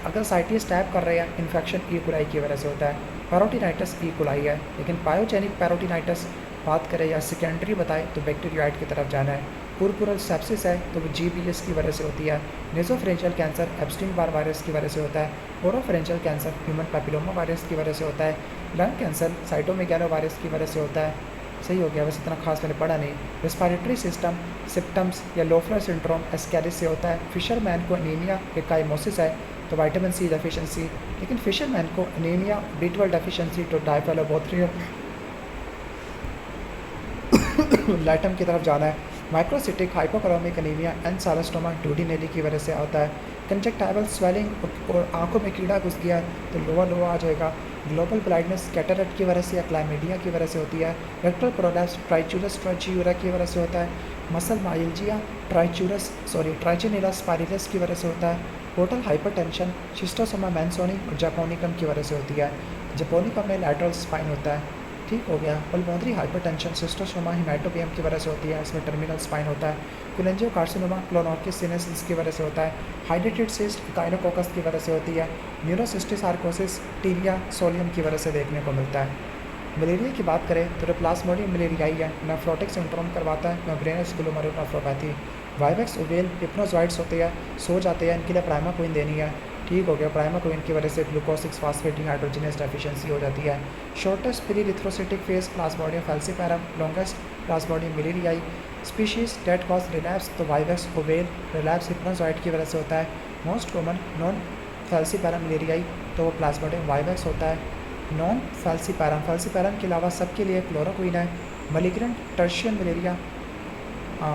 [SPEAKER 1] अगर साइटिस टैप कर रहे हैं, इन्फेक्शन ई कोलाई की वजह से होता है। पैरोटिनाइटिस ई कोलाई है, लेकिन पायोजेनिक पैरोटिनाइटिस बात करें या सेकेंडरी बताएं तो बैक्टीरियाइड की तरफ जाना है। पुरपुरल सेप्सिस है तो वो GBS की वजह से होती है। Nasopharyngeal cancer Epstein Barr virus की वजह से होता है। Oropharyngeal cancer human papilloma virus की वजह से होता है। लंग कैंसर साइटोमेगालो वायरस की वजह से होता है। सही हो गया, वैसे इतना खास मैंने पढ़ा नहीं। रेस्पिरेटरी सिस्टम सिम्टम्स या लोफ्लर सिंड्रोम एस्कैरिस से होता है। फिशरमैन को एनीमिया एकाइमोसिस है तो विटामिन C डेफिशिएंसी, लेकिन फिशरमैन को एनीमिया B12 डेफिशिएंसी तो डाइफेलोबोथ्रियम लैटम की तरफ जाना है। माइक्रोसिटिक हाइपोक्रोमिक एनीमिया एनसालोस्टोमा ड्यूडिनेली की वजह से आता है। कंजक्टाइवल स्वेलिंग और आंखों में कीड़ा घुस गया तो लोआ आ जाएगा। ग्लोबल ब्लाइंडनेस कैटरेक्ट की वजह से या क्लाइमीडिया की वजह से होती है। रेक्टल प्रोलैप्स ट्राइचूरस ट्राइचियूरा की वजह से होता है। मसल माइल्जिया ट्राइचिनिला स्पाइरलिस की वजह से होता है। पोर्टल हाइपरटेंशन शिस्टोसोमा मैंसोनी और जपोनिकम की वजह से होती है। जपोनिकम में लैटरल स्पाइन होता है। ठीक हो गया। पल्मोनरी हाइपरटेंशन सिस्टोसोमा हिमेटोपियम की वजह से होती है, इसमें टर्मिनल स्पाइन होता है। कोलेंजियोकार्सिनोमा क्लोनोर्किस सिनेसिस की वजह से होता है। हाइड्रेटेड सिस्ट काइनोकोकस की वजह से होती है। न्यूरोसिस्टिस आर्कोसिस टीलिया सोलियम की वजह से देखने को मिलता है। मलेरिया की बात करें तो प्लाज्मोडियम मलेरियाई है, नेफ्रोटिक सिंड्रोम करवाता है, मेम्ब्रेनस ग्लोमेरुलोनेफ्रोपैथी। वाइवेक्स ओवेल हिप्नोजॉइड्स होते हैं, सो जाते हैं, इनके लिए प्राइमाक्विन देनी है। ठीक हो गया। प्राइमाक्विन की वजह से ग्लूकोज 6 फास्फेट डिहाइड्रोजनेस डेफिशिएंसी हो जाती है। Shortest preerythrocytic phase plasmodium falciparum, longest plasmodium malariae. Species that cause relapse तो वाइवेक्स ओवेल रिलैप्स हिप्नोजॉइड की वजह से होता है। Most common non falciparum malariae तो वो प्लाज्मोडियम वाइवेक्स होता है। नॉन फैल्सिपैरम के अलावा सबके लिए क्लोरोक्विन है। मलिग्रेंट टर्शियन मलेरिया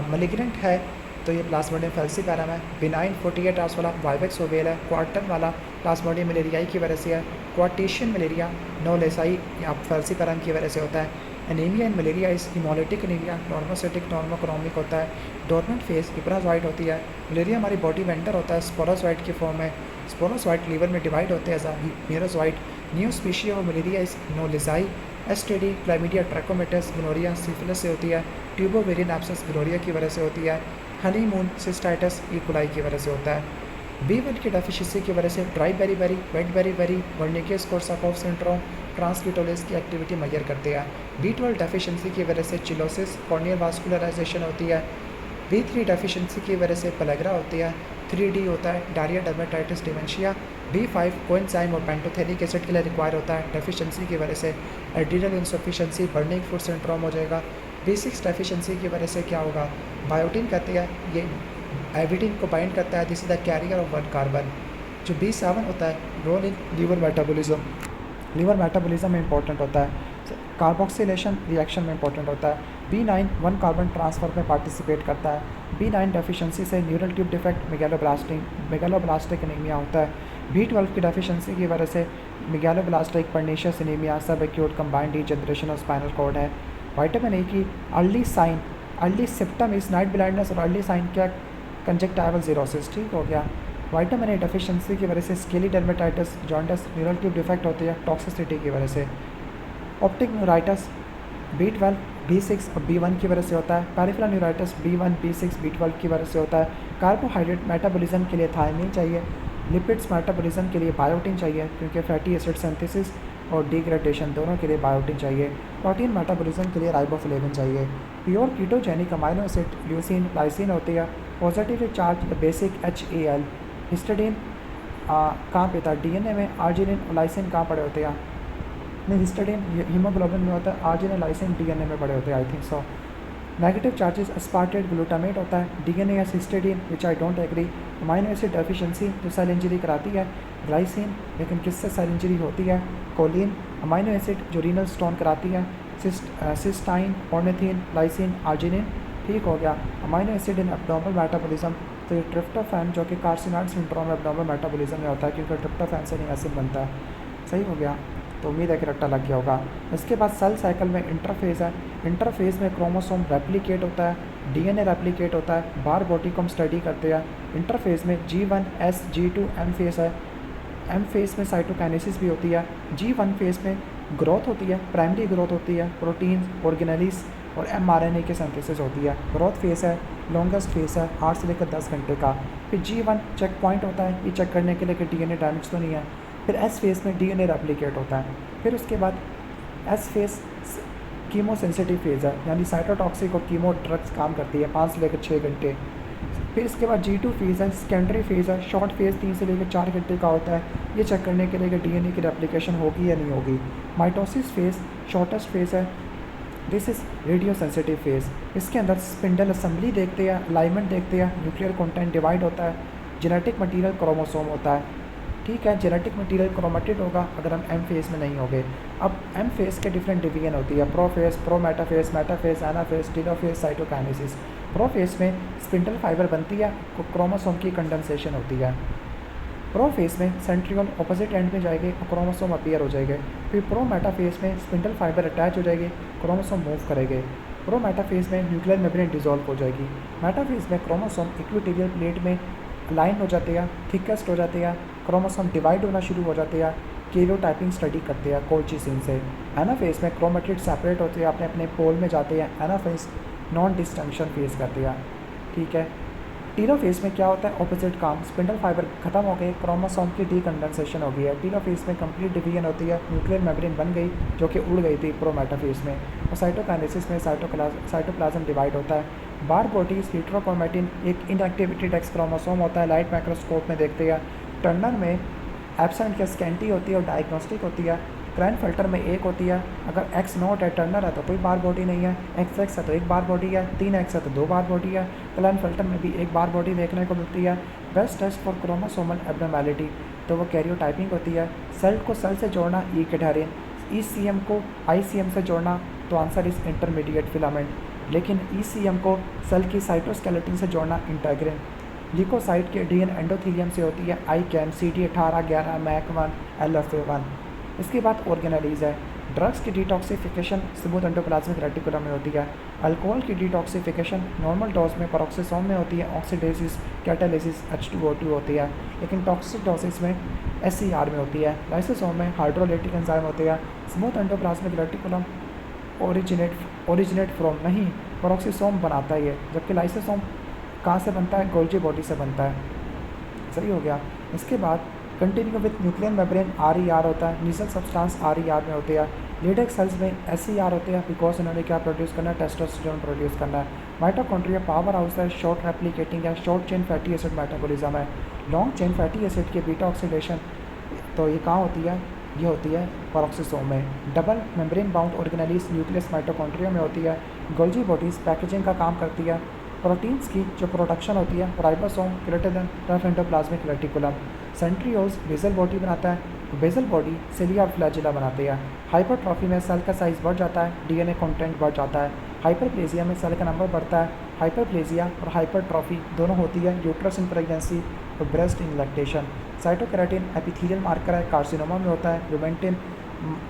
[SPEAKER 1] मलिग्रेंट है तो ये प्लाज्मोडियम फैल्सिपैरम है। बिनाइन 48 आवर्स वाला वाइवेक्स ओवेल है। क्वार्टन वाला प्लाज्मोडियम मलेरियाई की वजह से है। क्वार्टेशियन मलेरिया नोलेसाई या फैल्सिपैरम की वजह से होता है। एनीमिया इन मलेरिया इस हिमोलिटिक एनीमिया नॉर्मोसिटिक नॉर्मोक्रोमिक होता है। डोरमेंट फेज हिप्नोजॉइड होती है। मलेरिया हमारी बॉडी वेंडर होता है स्पोरोजॉइड की फॉर्म में। स्पोरोजॉइड लीवर में डिवाइड होते हैं merozoite. New species of malaria इस नोलिसाई। STD क्लाइमीडिया ट्रैकोमेटस गोनोरिया सिफिलिस से होती है। ट्यूबोवेरियन एब्सेस गोनोरिया की वजह से होती है। हनीमून सिस्टाइटिस ई कोलाई की वजह से होता है। B1 की डेफिशिएंसी की वजह से dry beri wet beri Wernicke's Korsakoff syndrome transketolase की एक्टिविटी मेजर करते हैं। B12 डेफिशिएंसी की वजह से चिलोसिस कॉर्नियल वास्कुलराइजेशन होती है। B3 डेफिशिएंसी की वजह से पेलेग्रा होती है। 3D होता है diarrhoea dermatitis dementia. B5 coenzyme और पेंटोथेनिक एसिड के लिए रिक्वायर होता है। डेफिशिएंसी की वजह से adrenal insufficiency burning food syndrome हो जाएगा। B6 डेफिशिएंसी की वजह से क्या होगा, बायोटिन कहते हैं, ये एविटिन को बाइंड करता है, this is the carrier of 1 carbon. जो B7 होता है रोल इन लीवर मेटाबॉलिज्म में इंपॉर्टेंट होता है। कार्बोक्सिलेशन रिएक्शन में इंपॉर्टेंट होता है। B9 1 कार्बन ट्रांसफ़र में पार्टिसिपेट करता है। B9 डेफिशिएंसी से neural tube defect megaloblastic anaemia होता है। B12 की डेफिशिएंसी की वजह से megaloblastic pernicious anaemia subacute combined degeneration of spinal cord है। विटामिन ए की early symptom is night blindness और अर्ली साइन क्या कंजक्टाइवल जीरोसिस। ठीक हो गया। विटामिन ए डेफिशिएंसी की वजह से scaly dermatitis jaundice neural tube defect होती है टॉक्सिसिटी की वजह से। ऑप्टिक न्यूराइटिस B12 B6 और B1 की वजह से होता है। Peripheral neuritis B1 B6 B12 की वजह से होता है। कार्बोहाइड्रेट मेटाबॉलिज्म के लिए थायमीन चाहिए। लिपिड्स मेटाबॉलिज्म के लिए बायोटिन चाहिए, क्योंकि फैटी एसिड सिंथेसिस और डिग्रेडेशन दोनों के लिए बायोटिन चाहिए। प्रोटीन मेटाबॉलिज्म के लिए राइबोफ्लेविन चाहिए। Pure ketogenic amino acid leucine lysine होती है। Positively charge basic HAl। Histidine कहाँ पे था, DNA में। आर्जिनिन और लाइसिन कहाँ पड़े होते हैं, नहीं, हिस्टडीन हीमोग्लोबिन में होता है, आर्जिनिन लाइसिन डीएनए में पड़े होते हैं, I think so. Negative charges aspartate glutamate होता है, डीएनए या histidine which I don't agree. Amino acid deficiency जो सेल इंजरी कराती है, ग्लाइसिन लेकिन किससे सेल इंजरी होती है, कोलिन। अमाइनो एसिड जो रीनल स्टोन कराती है, सिस्टाइन, ऑर्निथिन, लाइसिन, आर्जिनिन। ठीक हो गया। Amino acid in abdominal metabolism, तो ये ट्रिप्टोफैन जो कि कार्सिनॉइड सिंड्रोम एब्डोमिनल मेटाबॉलिज्म में होता है, क्योंकि ट्रिप्टोफैन से नियासिन बनता है। सही हो गया, तो उम्मीद है कि रट्टा लग गया होगा। इसके बाद सेल साइकिल में इंटरफेज है। इंटरफेज में क्रोमोसोम रेप्लिकेट होता है, डीएनए रेप्लिकेट होता है, बार बॉडी को हम स्टडी करते हैं। इंटरफेज में G1 S G2 M phase है। M फेज में साइटोकाइनेसिस भी होती है। G1 फेज में ग्रोथ होती है, प्राइमरी ग्रोथ होती है, प्रोटीन, ऑर्गेनेलिस और mRNA के सिंथेसिस होती है। ग्रोथ फेज है, लॉन्गेस्ट फेज है, 8 से लेकर 10 घंटे का। फिर G1 चेक पॉइंट होता है, ये चेक करने के लिए कि डीएनए डैमेज तो नहीं है। फिर एस फेज में डीएनए रेप्लिकेट होता है। फिर उसके बाद S phase chemo sensitive phase है, यानी साइटोटॉक्सिक और कीमो ड्रग्स काम करती है 5 से लेकर 6 घंटे। फिर इसके बाद G2 फेज़ है, सेकेंडरी फेज़ है, शॉर्ट फेज़ 3 से लेकर 4 घंटे का होता है। ये चेक करने के लिए कि डीएनए की रेप्लिकेशन होगी या नहीं होगी। माइटोसिस फेज़ शॉर्टेस्ट फेज़ है, this is radio sensitive phase. इसके अंदर स्पिंडल असेंबली देखते हैं, अलाइनमेंट देखते हैं, न्यूक्लियर कंटेंट डिवाइड होता है, जेनेटिक मटेरियल क्रोमोसोम होता है। ठीक है, जेनेटिक मटेरियल क्रोमेटिड होगा अगर हम एम फेज़ में नहीं होंगे। अब एम फेज़ के डिफरेंट डिवीजन होती है, prophase, prometaphase, metaphase, anaphase, telophase, cytokinesis. Prophase में स्पिंडल फाइबर बनती है, क्रोमोसोम की कंडेंसेशन होती है। प्रोफेज में सेंट्रियोल ऑपोजिट एंड में जाएंगे और क्रोमोसोम अपीयर हो जाएंगे। फिर प्रोमेटाफेज में स्पिंडल फाइबर अटैच हो जाएंगे, क्रोमोसोम मूव करेंगे। प्रोमेटाफेज में न्यूक्लियर मेम्ब्रेन डिसॉल्व हो जाएगी। मेटाफेज में क्रोमोसोम इक्विटोरियल प्लेट में लाइन हो जाते हैं, थिकेस्ट हो जाते हैं, क्रोमोसोम डिवाइड होना शुरू हो जाते हैं, कैरियोटाइपिंग स्टडी करते हैं कोल्चिसिन से। एनाफेज में क्रोमेटिड सेपरेट होते हैं, अपने अपने पोल में जाते हैं। एनाफेज नॉन डिस्टंक्शन फेज करते हैं। ठीक है, टीलोफेज में क्या होता है, ऑपोजिट काम, स्पिंडल फाइबर खत्म हो गए, क्रोमोसोम की डीकंडेंसेशन हो गई है। टीलोफेज में कंप्लीट डिवीजन होती है, न्यूक्लियर मेम्ब्रेन बन गई जो कि उड़ गई थी प्रोमेटाफेज में। और साइटोकाइनेसिस में साइटोप्लाज्म डिवाइड होता है। बार बॉडीज हीट्रोक्रोमेटिन एक इनएक्टिवेटेड एक्स क्रोमोसोम होता है, लाइट माइक्रोस्कोप में देखते हैं। टर्नर में एब्सेंट या स्कैंटी होती है और डायग्नोस्टिक होती है। क्राइनफिल्टर में एक होती है, अगर एक्स नॉट है, टर्नर है तो कोई बार बॉडी नहीं है, एक्स है तो एक बार बॉडी है, 3x है तो 2 बार बॉडी है। क्राइनफिल्टर में भी एक बार बॉडी देखने को मिलती है। बेस्ट टेस्ट फॉर क्रोमोसोमल एब्नॉर्मैलिटी तो वो कैरियोटाइपिंग होती है। सेल को सेल से जोड़ना ईकेटेरिन, ECM को ICM से जोड़ना तो आंसर इज इंटरमीडिएट फिलामेंट, लेकिन ECM को सेल की साइटोस्केलेटन से जोड़ना इंटेग्रिन। ल्यूकोसाइट के डीएन एंडोथीलियम से होती है, ICAM, CD18, 11, MAC1, LFA1। इसके बाद ऑर्गेनेलिज है। ड्रग्स की डिटॉक्सिफिकेशन स्मूथ एंडोप्लाज्मिक रेटिकुलम में होती है। अल्कोहल की डिटॉक्सिफिकेशन नॉर्मल डोज में पेरोक्सिसोम में होती है, ऑक्सीडेसिस, कैटालिसिस, H2O2 होती है। लेकिन टॉक्सिक डोसेस में SCR में होती है। लाइसोसोम में हाइड्रोलाइटिक एंजाइम होती है। Smooth endoplasmic reticulum originate from नहीं, पेरोक्सिसोम बनाता है ये, जबकि लाइसोसोम कहाँ से बनता है, गोल्जी बॉडी से बनता है। सही हो गया। इसके बाद continue with nuclear membrane RER होता है, नीजल सब्सटेंस RER में होती है। लीडेक सेल्स में SCR होते हैं, बिकॉज इन्होंने क्या प्रोड्यूस करना है, टेस्टोस्टेरोन प्रोड्यूस करना है। माइटोकॉन्ड्रिया पावर हाउस है, शॉर्ट रेप्लिकेटिंग है, short chain fatty acid metabolism है। लॉन्ग चेन फैटी एसिड के बीटा ऑक्सीडेशन तो ये कहाँ होती है, ये होती है पेरोक्सिसोम में। Double membrane bound organelles nucleus mitochondria में होती है। गोल्जी बॉडीज पैकेजिंग का काम करती है। प्रोटीन्स की जो प्रोडक्शन होती है, ribosome greater than rough endoplasmic reticulum. Centrioles basal body बनाता है, बेसल बॉडी सिलिया और फ्लैजिला बनाती है। हाइपरट्रॉफी में सेल का साइज बढ़ जाता है, डीएनए कंटेंट बढ़ जाता है। हाइपरप्लेजिया में सेल का नंबर बढ़ता है। हाइपरप्लेजिया और हाइपरट्रॉफी दोनों होती है यूट्रस इन प्रेगनेंसी और breast in lactation. Cytokeratin epithelial marker है, कार्सिनोमा में होता है। ल्यूमेंटिन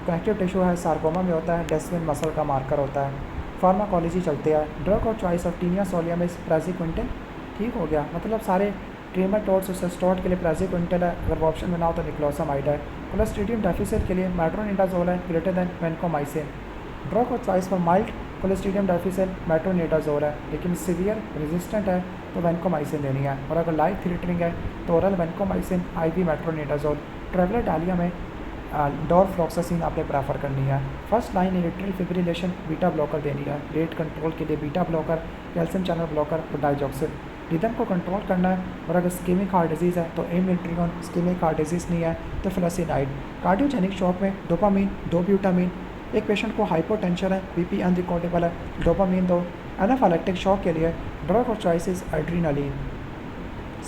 [SPEAKER 1] कनेक्टिव टिश्यू है, सार्कोमा में होता है। डेस्मिन मसल का मार्कर होता है। फार्माकोलॉजी चलते हैं। ड्रग और चॉइस ऑफ टीनिया सोलिया में प्राजिक्विंटिन। ठीक हो गया, मतलब सारे ट्रीमाटोड्स और सेस्टोड के लिए प्राजिक्विंटिन है, अगर वो ऑप्शन बनाओ तो निक्लोसामाइड है। कोलेस्ट्रीडियम डेफिसिट के लिए मेट्रोनिडाजोल है, ग्रेटर देन वेनकोमाइसिन। ड्रग और choice for mild clostridium difficile metronidazole है, लेकिन सीवियर रेजिस्टेंट है तो वेनकोमाइसिन देनी है। और अगर लाइफ थ्रेटनिंग है तो oral vancomycin, IV metronidazole. Traveller डालिया में डोरफ्लॉक्सासिन आपने प्रेफर करनी है। First line electrical fibrillation beta blocker देनी है। रेट कंट्रोल के लिए beta blocker, calcium channel blocker और डाइजॉक्सिल। रिदम को कंट्रोल करना है। और अगर स्कीमिक हार्ट डिजीज़ है तो एमिट्रियोन, स्कीमिक हार्ट डिजीज़ नहीं है तो फ्लोसिनाइड। कार्डियोजेनिक शॉक में डोपामीन, दो ब्यूटामीन। एक पेशेंट को हाइपोटेंशन है, बीपी अनरिकॉर्डेबल है, डोपामीन दो। एनाफाइलेक्टिक शॉक के लिए drug of choice is adrenaline.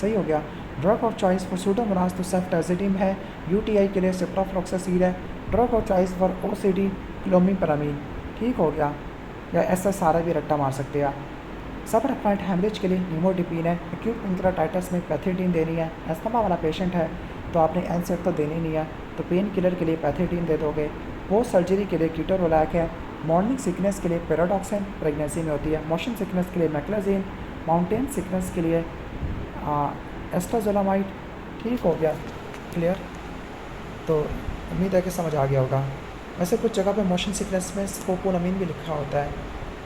[SPEAKER 1] सही हो गया। Drug of choice for pseudomonas तो सेफ्टाजिडिम है। यूटीआई के लिए सिप्रोफ्लॉक्सासिल है। Drug of choice for OCD clomipramine. ठीक हो गया। या ऐसा सारा भी रट्टा मार सकते हैं। सब रेक्वाइंट हेमरेज के लिए निमोडिपिन है। एक्यूट पेंक्रेटाइटिस में पैथिडीन देनी है। एस्थमा वाला पेशेंट है तो आपने एनसेट तो देनी नहीं है, तो पेन किलर के लिए पैथिडीन दे दोगे। पोस्ट सर्जरी के लिए कीटोरोलैक है। मॉर्निंग सिकनेस के लिए पेराडॉक्सिन प्रेगनेंसी में होती है। मोशन सिकनेस के लिए मैक्लाजीन। माउंटेन सिकनेस के लिए एस्ट्राजोलामाइड। ठीक हो गया, क्लियर। तो उम्मीद है कि समझ आ गया होगा। वैसे कुछ जगह पे मोशन सिकनेस में स्कोपोलामिन भी लिखा होता है।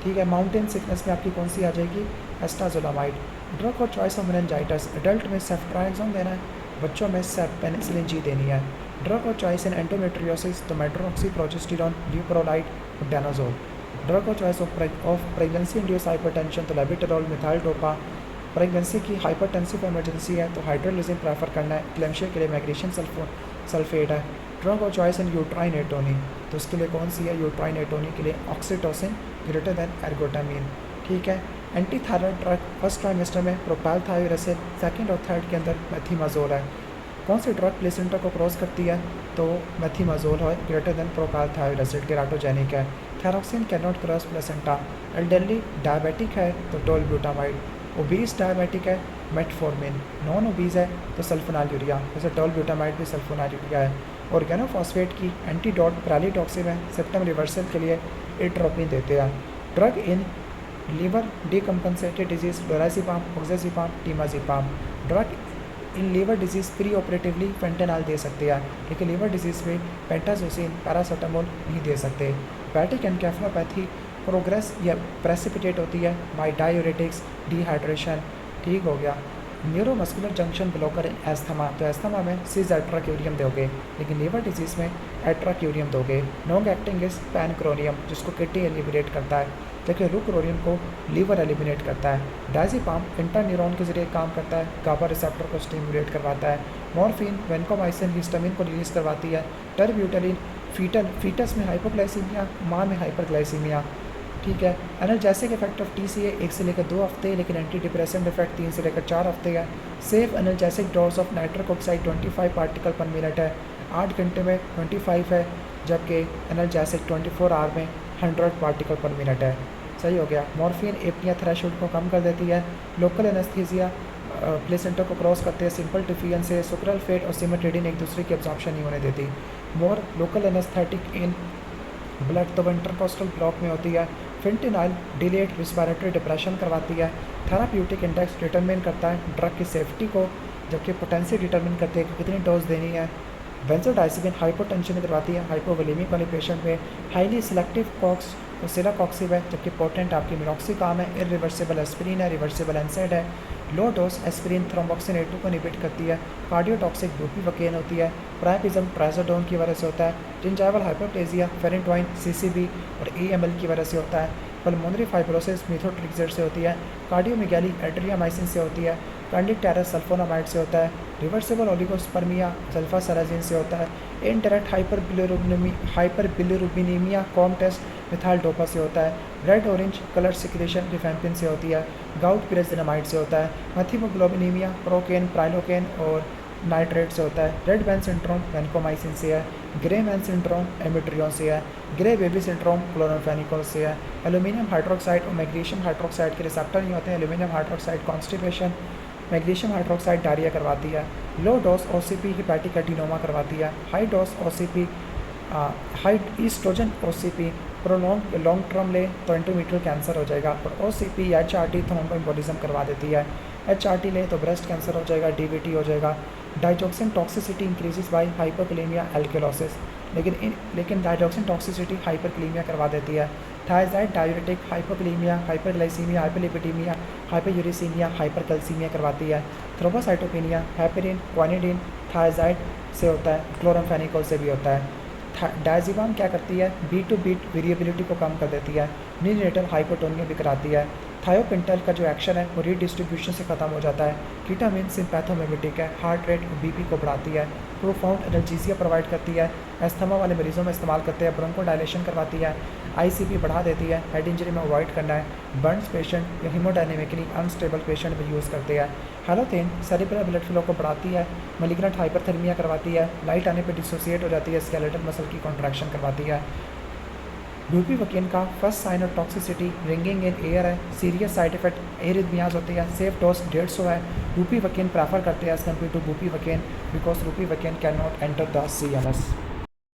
[SPEAKER 1] ठीक है, माउंटेन सिकनेस में आपकी कौन सी आ जाएगी? एस्ट्राजोलामाइड। ड्रग और चॉइस ऑफ मेनिंजाइटिस, एडल्ट में सेफ्ट्राइजोन देना है, बच्चों में पेनिसिलिन जी देनी है। ड्रग और चॉइस इन एंडोमेट्रियोसिस तो मेट्रोक्सीप्रोजेस्टेरोन, ल्यूप्रोलाइड, डेनाजोल। ड्रग और choice of pregnancy induce hypertension तो लेबिटेरॉल, मिथाइल डोपा। प्रेगनेंसी की हाइपरटेंसिव इमरजेंसी है तो हाइड्रोलिजिन प्रेफर करना है। क्लेम्शिया के लिए मैग्नीशियम सल्फेट है। ड्रग और चॉइस इन यूट्राइन एटोनी तो इसके लिए कौन सी है? यूट्राइन एटोनी के लिए ऑक्सीटोसिन ग्रेटर देन एर्गोटामिन। ठीक है। Anti thyroid drug first trimester में प्रोपालथायोरेसिल, सेकंड और थर्ड के अंदर मेथिमाजोल है। कौन सी ड्रग प्लेसेंटा को क्रॉस करती है? तो मेथिमाजोल है, ग्रेटर देन प्रोपालथायोरेसिल, केराटोजेनिक है। Thyroxine can not cross placenta. Elderly diabetic है तो टोलब्यूटामाइड। ओबीस डायबिटिक है, मेटफॉर्मिन। नॉन ओबीस है तो सल्फोनाइलूरिया, जैसे टोलब्यूटामाइड भी सल्फोनाइलूरिया है। ऑर्गेनोफॉस्फेट की एंटीडोट प्रालीटॉक्सिन है, सिप्टम रिवर्सल के लिए एट्रोपिन देते हैं। Drug in liver decompensated disease lorazepam, oxazepam, temazepam. Drug in liver disease preoperatively fentanyl दे सकते हैं, लेकिन लीवर डिजीज़ में पेंटाजोसिन, पैरासीटामोल नहीं दे सकते। पैटिक एनकेफलोपैथी प्रोग्रेस या प्रेसिपिटेट होती है बाय डायूरेटिक्स, डिहाइड्रेशन। ठीक हो गया। न्यूरोमस्कुलर जंक्शन ब्लॉकर इन एस्थमा तो एस्थमा में सिज एट्राक्यूरियम दोगे, लेकिन लीवर डिजीज़ में एट्राक्यूरियम दोगे। नॉन एक्टिंग इज पैनक्रोनियम जिसको किडनी एलिमिनेट करता है, लेकिन रुक्रोनियम को लीवर एलिमिनेट करता है। डायजिपाम इंटरन्यूरॉन के जरिए काम करता है, गाबा रिसेप्टर को स्टिमुलेट करवाता है। मॉर्फिन वेनकोमाइसिन हिस्टामिन को रिलीज़ करवाती है। टर्ब्यूटलिन फीटस में हाइपोग्लाइसीमिया, माँ में हाइपरग्लाइसीमिया। ठीक है। एनाल्जेसिक इफेक्ट ऑफ TCA 1 से लेकर 2 हफ्ते, लेकिन एंटी डिप्रेसेंट इफेक्ट 3 से लेकर 4 हफ्ते है। Safe analgesic dose of nitric oxide 25 particle पर मिनट है, 8 घंटे में 25 है, जबकि एनाल्जेसिक 24 आवर में 100 पार्टिकल पर मिनट है। सही हो गया। मॉर्फिन एपनिया थ्रेशोल्ड को कम कर देती है। लोकल एनेस्थीसिया प्लेसेंटा को क्रॉस करते हैं। सिंपल टिफियन से सुक्राल्फेट और सिमेट्रिडिन एक दूसरे की एब्जॉर्प्शन नहीं होने देती। मोर लोकल एनेस्थेटिक इन ब्लड तो इंटरकोस्टल ब्लॉक में होती है। फिंटिनाइल डिलेड रिस्पिरेटरी डिप्रेशन करवाती है। थेराप्यूटिक इंडेक्स डिटरमिन करता है ड्रग की सेफ्टी को, जबकि पोटेंसी डिटरमिन करती है कि कितनी डोज देनी है। बेंजोडाइजिपिन हाइपोटेंशन करवाती है हाइपोवोलेमिक वाले पेशेंट में। हाईली सिलेक्टिव कॉक्स तो सिलाकॉक्सिब है, जबकि पोटेंट आपकी मिनॉक्सिकाम है। इरिवर्सिबल एस्पिरिन है, रिवर्सिबल एनसेड है। Low dose aspirin thromboxane A2 को इनहिबिट करती है। कार्डियोटॉक्सिक बुप्रीवकेन होती है। प्राइपिज्म ट्राइजोडोन की वजह से होता है। जिंजाइवल हाइपोप्लेजिया फेरेंटोइन CCB और AML की वजह से होता है। पल्मोनरी फाइब्रोसिस मिथोट्रिक्सेट से होती है। कार्डियोमेगाली एट्रियामाइसिन से होती है। कैंडिक टेरस सल्फोनामाइड से होता है। रिवर्सिबल ओलिगोस्पर्मिया सल्फासराजिन से होता है। Indirect hyperbilirubinemia Coombs test methyldopa से होता है। Red orange colour secretion rifampin से होती है। गाउट पिरेजिनामाइड से होता है। मथीमोग्लोबिनीमिया प्रोकेन, प्राइलोकेन और नाइट्रेट से होता है। रेड मैन सिंड्रोम वैनकोमाइसिन से है। ग्रे मैन सिंड्रोम एमिट्रियोन से है। ग्रे बेबी सिंड्रोम क्लोरोफेनिकोल से है। एल्यूमिनियम हाइड्रोक्साइड और मैग्नीशियम हाइड्रोक्साइड के रिसेप्टर नहीं होते हैं। Aluminium hydroxide constipation, magnesium hydroxide diarrhoea करवाती है। Low dose OCP hepatic adenoma करवाती है। High dose OCP high oestrogen OCP prolong long term ले तो एंडोमेट्रियल कैंसर हो जाएगा। और OCP HRT थ्रोम्बोएम्बोलिज्म करवा देती है। HRT ले तो ब्रेस्ट कैंसर हो जाएगा, DVT हो जाएगा। Digoxin toxicity increases by hyperkalemia alkalosis, लेकिन डाइजॉक्सिन टॉक्सिसिटी हाइपरकलीमिया करवा देती है। Thiazide diuretic hypokalemia, hyperglycemia, hyperlipidemia, hyperuricemia, hypercalcemia करवाती है। थ्रोम्बोसाइटोपेनिया हेपेरिन, क्वानिडीन, थायजाइड से होता है। क्लोरमफेनिकोल से भी होता है। डायजिबाम क्या करती है, बीट टू बीट वेरिएबिलिटी को कम कर देती है, नीनेटल हाइपोटोनिया भी कराती है। थायोपेंटल का जो एक्शन है वो रीडिस्ट्रीब्यूशन से ख़त्म हो जाता है। कीटामिन सिम्पैथोमिमेटिक है, हार्ट रेट बीपी को बढ़ाती है, प्रोफाउंड एनाल्जेसिया प्रोवाइड करती है, अस्थमा वाले मरीजों में इस्तेमाल करते हैं, ब्रोंको डायलेशन करवाती है, आईसीपी बढ़ा देती है, हेड इंजरी में अवॉइड करना है, बर्न्स पेशेंट या हीमोडायनेमिकली अनस्टेबल पेशेंट भी यूज़ करते हैं। हैलोथेन सेरिब्रल ब्लड फ्लो को बढ़ाती है, मैलिग्नेंट हाइपरथर्मिया करवाती है, लाइट आने पर डिसोसिएट हो जाती है, स्केलेटल मसल की कॉन्ट्रैक्शन करवाती है। ब्यूपीवकिन का first sign of toxicity ringing in ear है, सीरियस साइड इफेक्ट एरिथमियाज होती है, सेफ डोज 150 है। ब्यूपीवकिन प्रेफर करते हैं as compare to bupivacaine because bupivacaine can not enter the CNS।